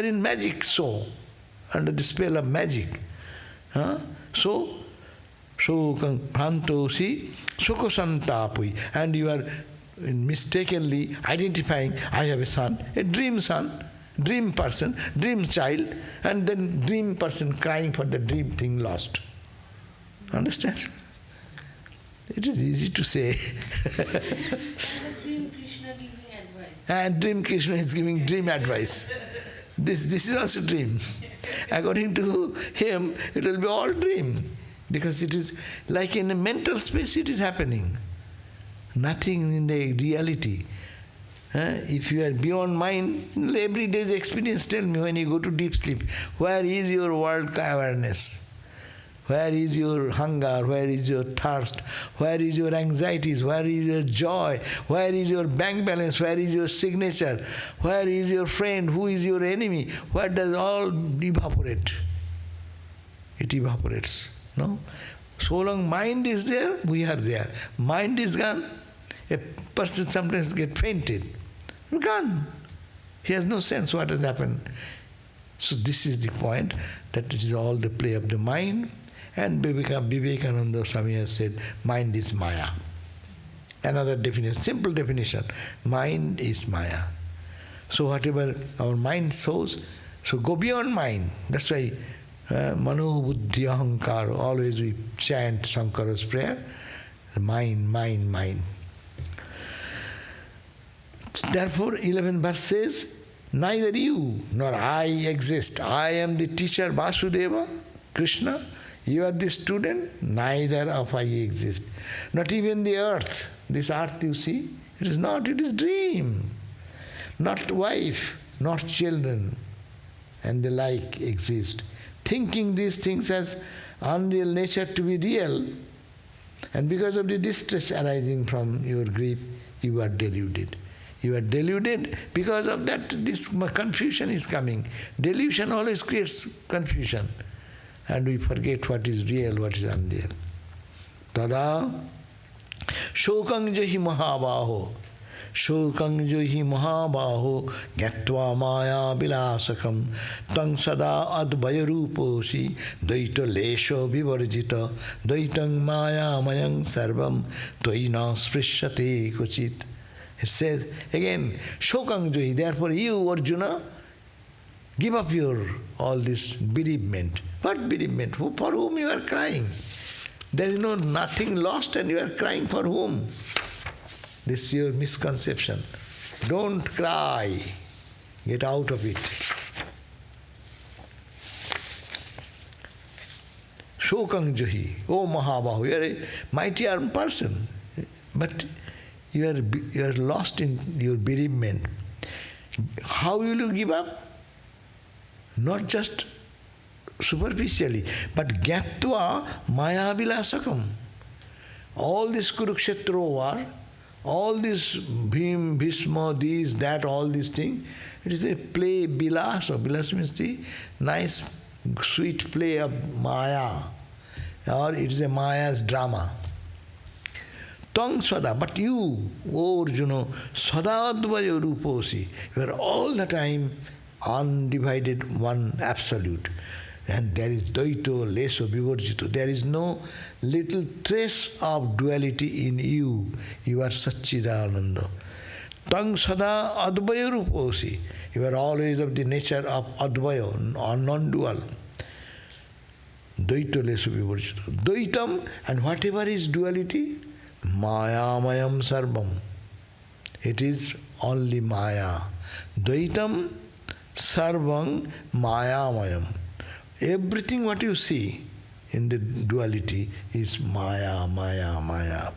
in magic show, under the spell of magic. So bhantosi sukasantapui, and you are mistakenly identifying, I have a son, dream person, dream child, and then dream person crying for the dream thing lost. Understand? It is easy to say. Dream Krishna giving advice. And dream Krishna is giving dream advice. This is also dream. According to him, it will be all dream. Because it is like in a mental space it is happening. Nothing in the reality. If you are beyond mind, every day's experience, tell me when you go to deep sleep, where is your world awareness? Where is your hunger? Where is your thirst? Where is your anxieties? Where is your joy? Where is your bank balance? Where is your signature? Where is your friend? Who is your enemy? Where does all evaporate? It evaporates. No? So long mind is there, we are there. Mind is gone, a person sometimes gets fainted. Gone. He has no sense what has happened. So this is the point, that it is all the play of the mind. And Vivekananda Swami has said, mind is Maya. Another definition, simple definition, mind is Maya. So whatever our mind shows, so go beyond mind. That's why Mano Buddhi Ahankar, always we chant Shankara's prayer, mind. Therefore, 11th verse says, neither you nor I exist. I am the teacher Vasudeva, Krishna. You are the student, neither of I exist. Not even the earth. This earth you see, it is not, it is dream. Not wife, not children, and the like exist. Thinking these things as unreal nature to be real, and because of the distress arising from your grief, you are deluded. You are deluded because of that, this confusion is coming. Delusion always creates confusion. And we forget what is real, what is unreal. Tada shokang jahi mahabaho. Shokang johi mahabaho gyatva maya vilasakam tang sada advaya ruposi dvaita lesho vivarjita dvaitang maya mayang sarvam tvaina sprishyate kuchit. It says again, Shokang johi, therefore you, Arjuna, give up your all this bereavement. What bereavement? For whom you are crying? There is nothing lost and you are crying for whom? This is your misconception. Don't cry. Get out of it. Shokang johi, O Mahabahu, you are a mighty armed person, but you are lost in your bereavement. How will you give up? Not just superficially, but gyatva maya vilasakam. All this Kurukshetra war, all this Bhim, Bhishma, this, that, all these things, it is a play, bilasa. Bilasa means the nice, sweet play of Maya, or it is a Maya's drama. Tang sada, but you, O Arjuna, sadadvaya ruposi, you are all the time undivided one absolute. And there is dvaito, leso, vivarjito. There is no little trace of duality in you. You are Satchidananda. Tang sada advaya ruposi. You are always of the nature of advaya, or non-dual. Dvaito, leso, vivarjito. Dvaitam, and whatever is duality, maya mayam sarvam. It is only maya. Dvaitam sarvam maya mayam. Everything what you see in the duality is maya, maya, maya.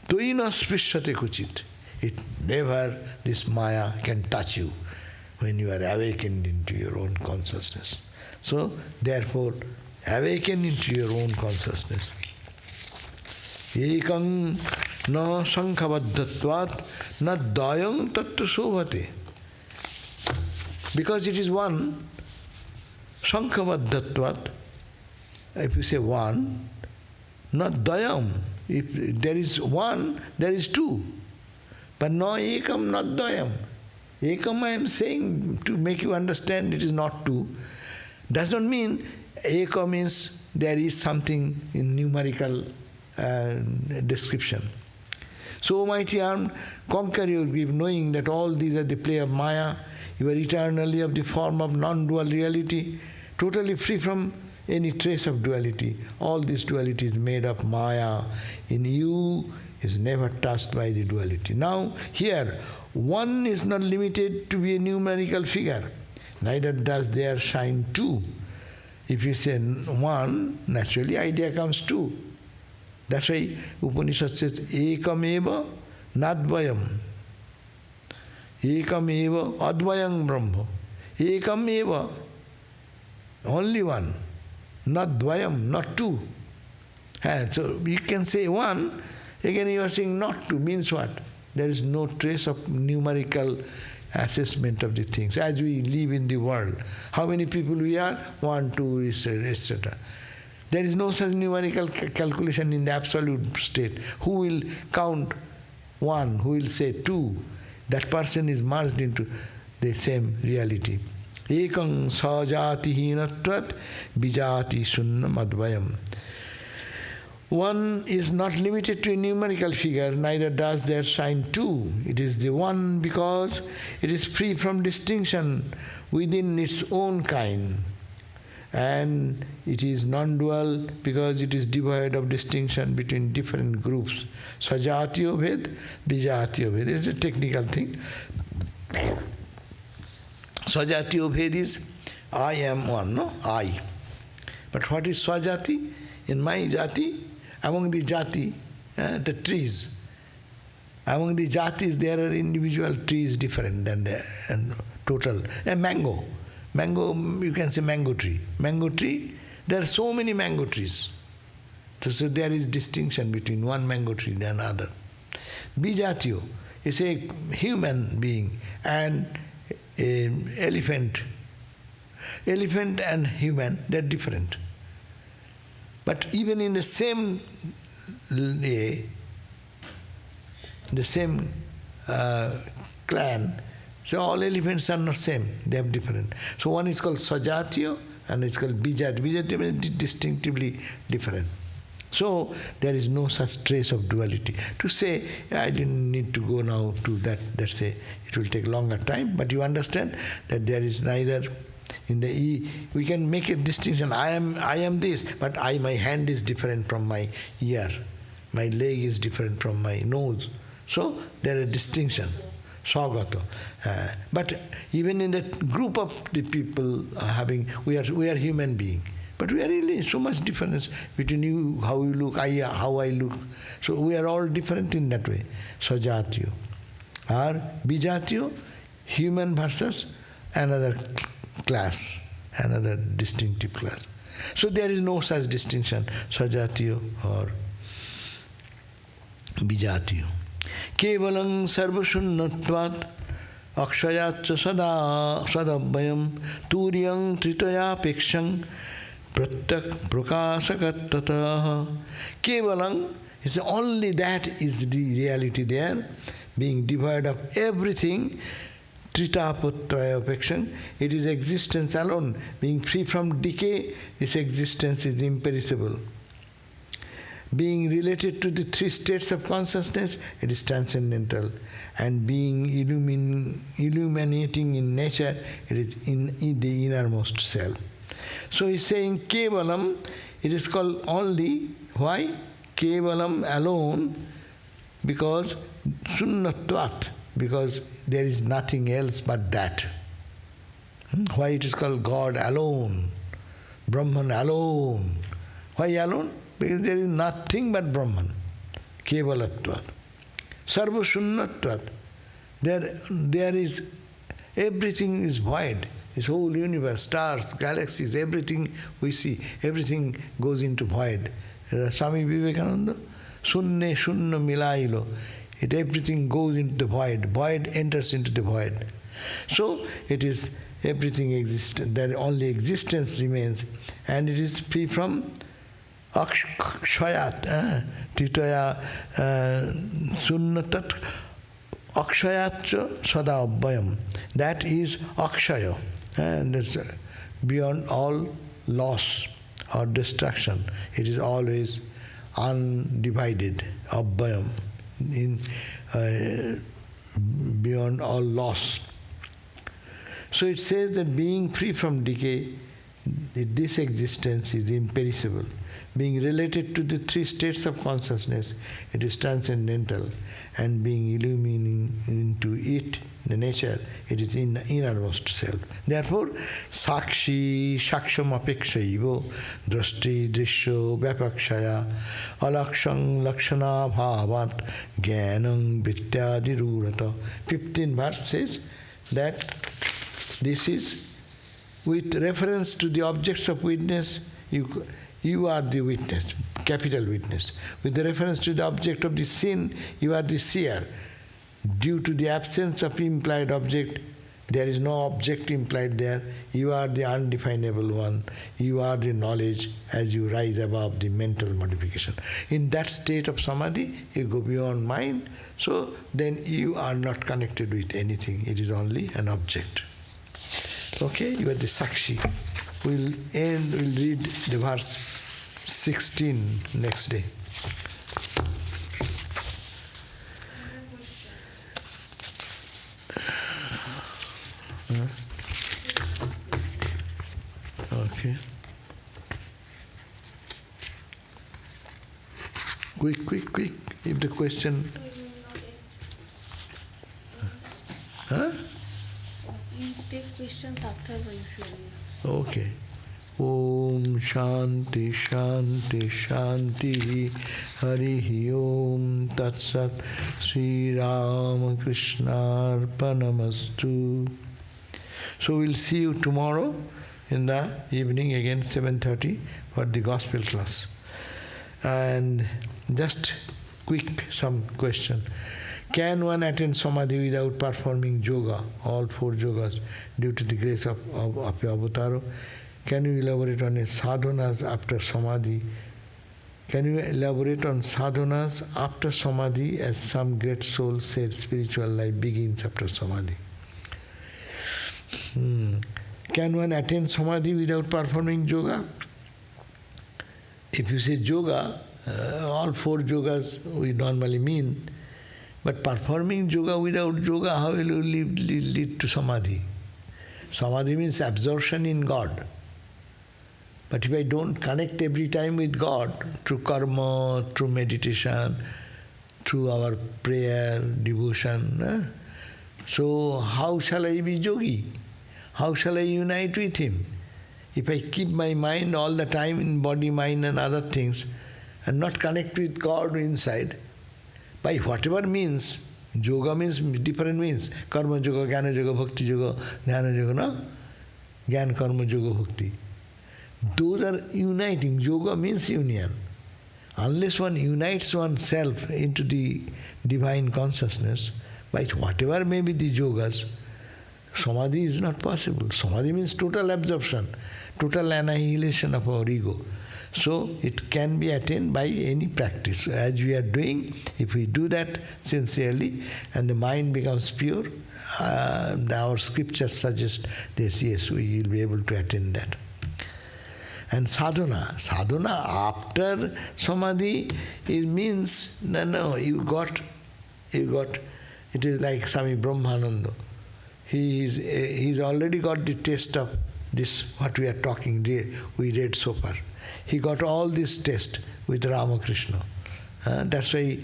Tuina sprishyate kuchit. It never, this maya can touch you when you are awakened into your own consciousness. So, therefore, awaken into your own consciousness. Ekang na sankhavadhatvat na dayang tattu sobhate. Because it is one, sankhavadhatvat, if you say one, not dayam. If there is one, there is two. But no ekam, not dayam. Ekam I am saying to make you understand it is not two. Does not mean ekam means there is something in numerical description. So, mighty arm, conquer your grief, knowing that all these are the play of Maya. You are eternally of the form of non-dual reality, totally free from any trace of duality. All this duality is made of Maya. In you is never touched by the duality. Now, here, one is not limited to be a numerical figure. Neither does there shine two. If you say one, naturally idea comes two. That's why Upanishad says, ekam eva nadvayam. Ekam eva advayam brahma. Ekam eva, only one. Not dvayam, not two. So you can say one, again you are saying not two, means what? There is no trace of numerical assessment of the things. As we live in the world, how many people we are? 1, 2, etc. There is no such numerical calculation in the absolute state. Who will count 1? Who will say 2? That person is merged into the same reality. Ekang sajati hinatvat bijati sunnam advayam. One is not limited to a numerical figure, neither does there shine two. It is the one because it is free from distinction within its own kind. And it is non-dual because it is devoid of distinction between different groups. Sajatiyo bhed, bijatiyo bhed. It's a technical thing. Sajatiyo bhed is I am one, no? I. But what is Swajati? In my jati, among the jati, the trees. Among the jatis there are individual trees different than the total. A mango. Mango, you can say mango tree. Mango tree, there are so many mango trees. So there is distinction between one mango tree and another. Bijatiyo is a human being and an elephant. Elephant and human, they are different. But even in the same clan. So all elephants are not same, they have different. So one is called Sajatiyo and it's called Bijatiyo. Bijatiyo means distinctively different. So there is no such trace of duality. To say, I didn't need to go now to that, let's say, it will take longer time, but you understand that there is neither in the we can make a distinction. I am this, but my hand is different from my ear. My leg is different from my nose. So there is distinction. Swagato. But even in that group of the people we are human beings. But we are really so much difference between you, how you look, how I look. So we are all different in that way. Sajatiyo. Or Bijatiyo, human versus another class, another distinctive class. So there is no such distinction, Sajatiyo or Bijatiyo. Kevalang sarvashunnatvat akshayatcha sadabbayam turyang tritayapekshang pratyak prakasakattatah. Kevalang is only that is the reality there, being devoid of everything. Tritapatrayapekshang, it is existence alone. Being free from decay, this existence is imperishable. Being related to the three states of consciousness, it is transcendental. And being illuminating in nature, it is in the innermost self. So he's saying Kevalam, it is called only. Why? Kevalam alone, because Sunnatvat, because there is nothing else but that. Why it is called God alone, Brahman alone? Why alone? Because there is nothing but Brahman. Kevalatvat. Sarva Sunnatvat. There is, everything is void. This whole universe, stars, galaxies, everything we see, everything goes into void. Swami Vivekananda, Sunne Shunna Milailo. Everything goes into the void. Void enters into the void. So it is, everything exists. There only existence remains. And it is free from akshayat, titaya sunnatat akshayatcha sadabbayam. That is akshaya. And that's beyond all loss or destruction. It is always undivided, abbayam, beyond all loss. So it says that being free from decay, this existence is imperishable. Being related to the three states of consciousness, it is transcendental. And being illuminating into it, the nature, it is in the innermost self. Therefore, Sakshi Shaksham Apekshaivo Drashti Drishyo Vyapakshaya Alakshang Lakshana Bhavat Jnanam Vityadi Rurata. 15th verse says that this is with reference to the objects of witness, you are the witness, capital witness. With the reference to the object of the sin, you are the seer. Due to the absence of implied object, there is no object implied there. You are the undefinable one. You are the knowledge as you rise above the mental modification. In that state of samadhi, you go beyond mind, so then you are not connected with anything. It is only an object. Okay, you are the Sakshi. We'll read the verse 16 next day. Okay. Quick. If the question... Huh? You take questions after usually. Okay. Om Shanti Shanti Shanti Harihi Om Tat Sat Sri Rama Krishna Arpanamastu. So we'll see you tomorrow in the evening again 7:30 for the gospel class. And just quick some question. Can one attain samadhi without performing yoga, all 4 yogas, due to the grace of your avatar? Can you elaborate on a sadhanas after samadhi Can you elaborate on sadhanas after samadhi, as some great souls said spiritual life begins after samadhi? Can one attain samadhi without performing yoga? If you say yoga, all four yogas we normally mean, but performing yoga without yoga, how will you lead to samadhi? Samadhi means absorption in God. But if I don't connect every time with God, through karma, through meditation, through our prayer, devotion, so how shall I be yogi? How shall I unite with Him? If I keep my mind all the time in body, mind and other things, and not connect with God inside, by whatever means, yoga means different means. Karma yoga, jnana yoga, bhakti yoga, dhyana yoga, no? Jnana, karma, yoga, bhakti. Those are uniting. Yoga means union. Unless one unites oneself into the divine consciousness, by whatever may be the yogas, samadhi is not possible. Samadhi means total absorption, total annihilation of our ego. So it can be attained by any practice. As we are doing, if we do that sincerely and the mind becomes pure, our scriptures suggest this, yes, we will be able to attain that. And sadhana after samadhi, it means, no, you got, it is like Swami Brahmananda. He's already got the taste of this, what we are talking, we read so far. He got all this taste with Ramakrishna. That's why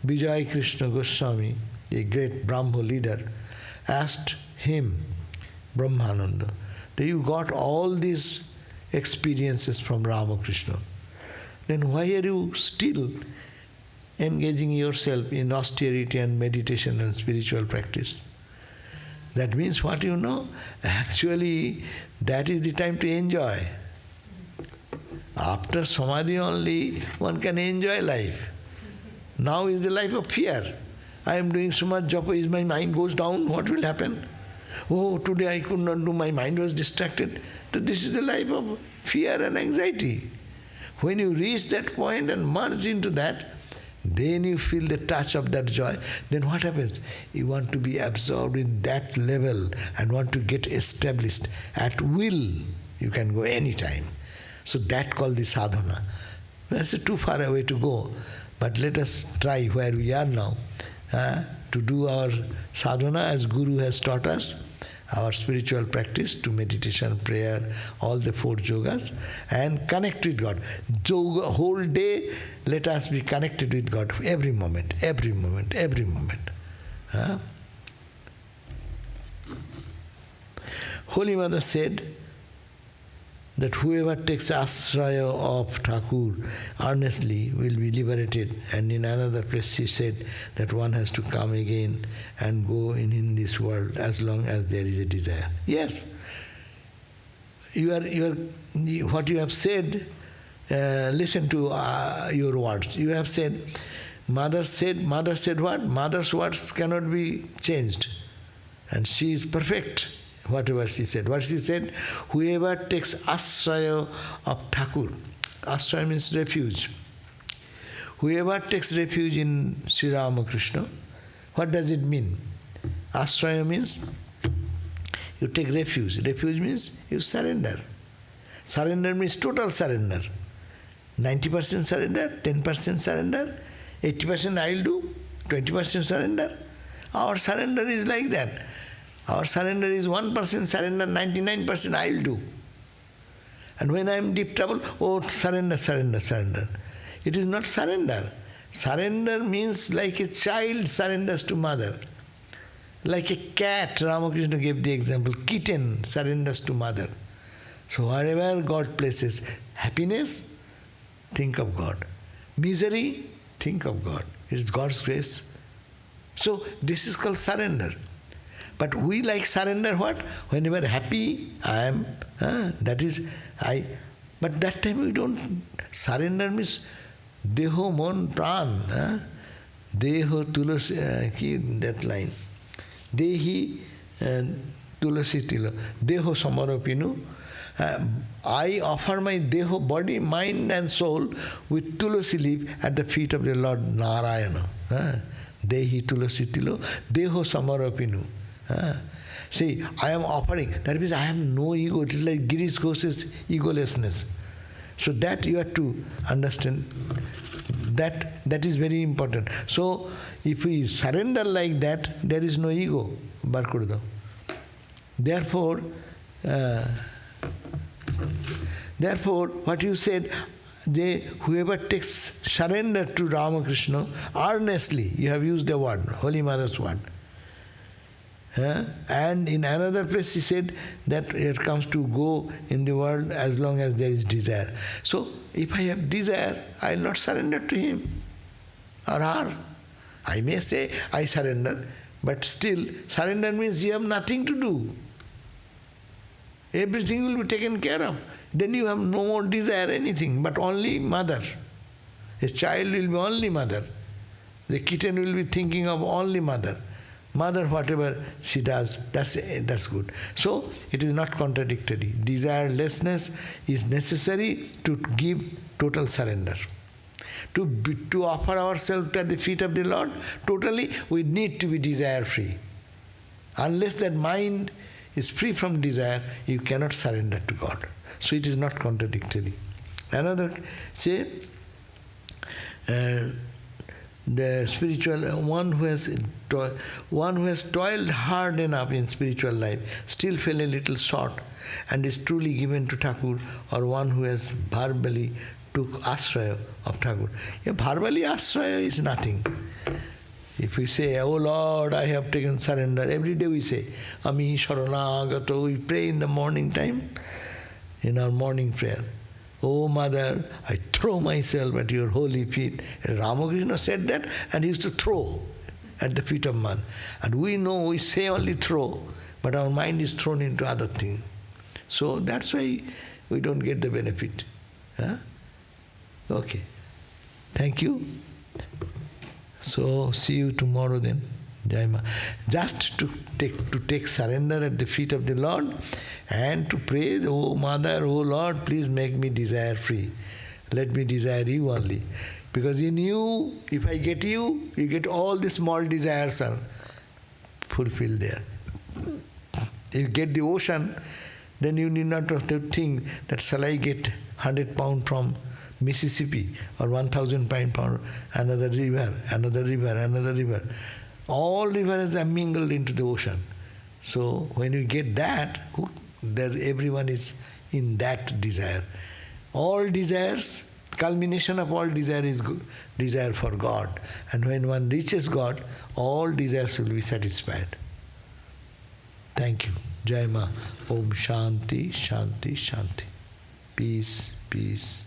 Vijay Krishna Goswami, a great Brahmo leader, asked him, Brahmananda, that you got all these experiences from Ramakrishna. Then why are you still engaging yourself in austerity and meditation and spiritual practice? That means what you know? Actually, that is the time to enjoy. After samadhi only, one can enjoy life. Now is the life of fear. I am doing so much japa, is my mind goes down, what will happen? Oh, today I could not do, my mind was distracted. So this is the life of fear and anxiety. When you reach that point and merge into that, then you feel the touch of that joy. Then what happens? You want to be absorbed in that level and want to get established. At will, you can go anytime. So that called the sadhana. That's too far away to go. But let us try where we are now to do our sadhana as Guru has taught us, our spiritual practice to meditation, prayer, all the four yogas, and connect with God. Yoga, whole day, let us be connected with God every moment, every moment, every moment. Holy Mother said that whoever takes ashraya of Thakur earnestly will be liberated. And in another place she said that one has to come again and go in this world as long as there is a desire. Yes, what you have said, listen to your words. You have said, Mother said what? Mother's words cannot be changed. And she is perfect. Whatever she said. What she said, whoever takes ashraya of Thakur, ashraya means refuge. Whoever takes refuge in Sri Ramakrishna, what does it mean? Ashraya means you take refuge. Refuge means you surrender. Surrender means total surrender. 90% surrender, 10% surrender, 80% I will do, 20% surrender. Our surrender is like that. Our surrender is 1% surrender, 99% I will do. And when I am deep trouble, oh, surrender, surrender, surrender. It is not surrender. Surrender means like a child surrenders to mother. Like a cat, Ramakrishna gave the example, kitten surrenders to mother. So wherever God places happiness, think of God. Misery, think of God. It is God's grace. So this is called surrender. But we like surrender what? Whenever happy, I am, that is, I. But that time we don't. Surrender means deho mon pran. Deho tulasi, that line. Dehi tulasi tilo. Deho samarapinu. I offer my deho, body, mind and soul with tulasi leaf at the feet of the Lord Narayana. Dehi tulasi tilo, deho samarapinu. See, I am offering. That means I have no ego. It is like Girish Ghosh's egolessness. So that you have to understand. That is very important. So if we surrender like that, there is no ego. Barkurda. Therefore, what you said, whoever takes surrender to Ramakrishna earnestly, you have used the word, Holy Mother's word. And in another place he said that it comes to go in the world as long as there is desire. So if I have desire, I will not surrender to him or her. I may say I surrender, but still surrender means you have nothing to do. Everything will be taken care of. Then you have no more desire anything, but only mother. A child will be only mother. The kitten will be thinking of only mother. Mother, whatever she does, that's good. So it is not contradictory. Desirelessness is necessary to give total surrender. To offer ourselves at the feet of the Lord, totally, we need to be desire-free. Unless that mind is free from desire, you cannot surrender to God. So it is not contradictory. Another, say, the spiritual one who has toiled hard enough in spiritual life still fell a little short and is truly given to Thakur, or one who has verbally took ashraya of Thakur. Yeah, verbally ashraya is nothing. If we say, "Oh Lord, I have taken surrender," every day we say, "Ami Sharanagato," we pray in the morning time, in our morning prayer. "Oh Mother, I throw myself at your holy feet." And Ramakrishna said that, and he used to throw at the feet of Mother. And we know, we say only throw, but our mind is thrown into other things. So that's why we don't get the benefit. Okay. Thank you. So see you tomorrow then. Jai Ma. Just to take surrender at the feet of the Lord and to pray, "Oh Mother, oh Lord, please make me desire free. Let me desire you only. Because in you, if I get you, you get all the small desires are fulfilled there. If you get the ocean, then you need not have to think that shall I get 100 pounds from Mississippi or 1,000 pounds, another river, another river, another river. All rivers are mingled into the ocean. So when you get that, everyone is in that desire. All desires, culmination of all desire is desire for God. And when one reaches God, all desires will be satisfied. Thank you. Jai Ma. Om Shanti, Shanti, Shanti. Peace, peace.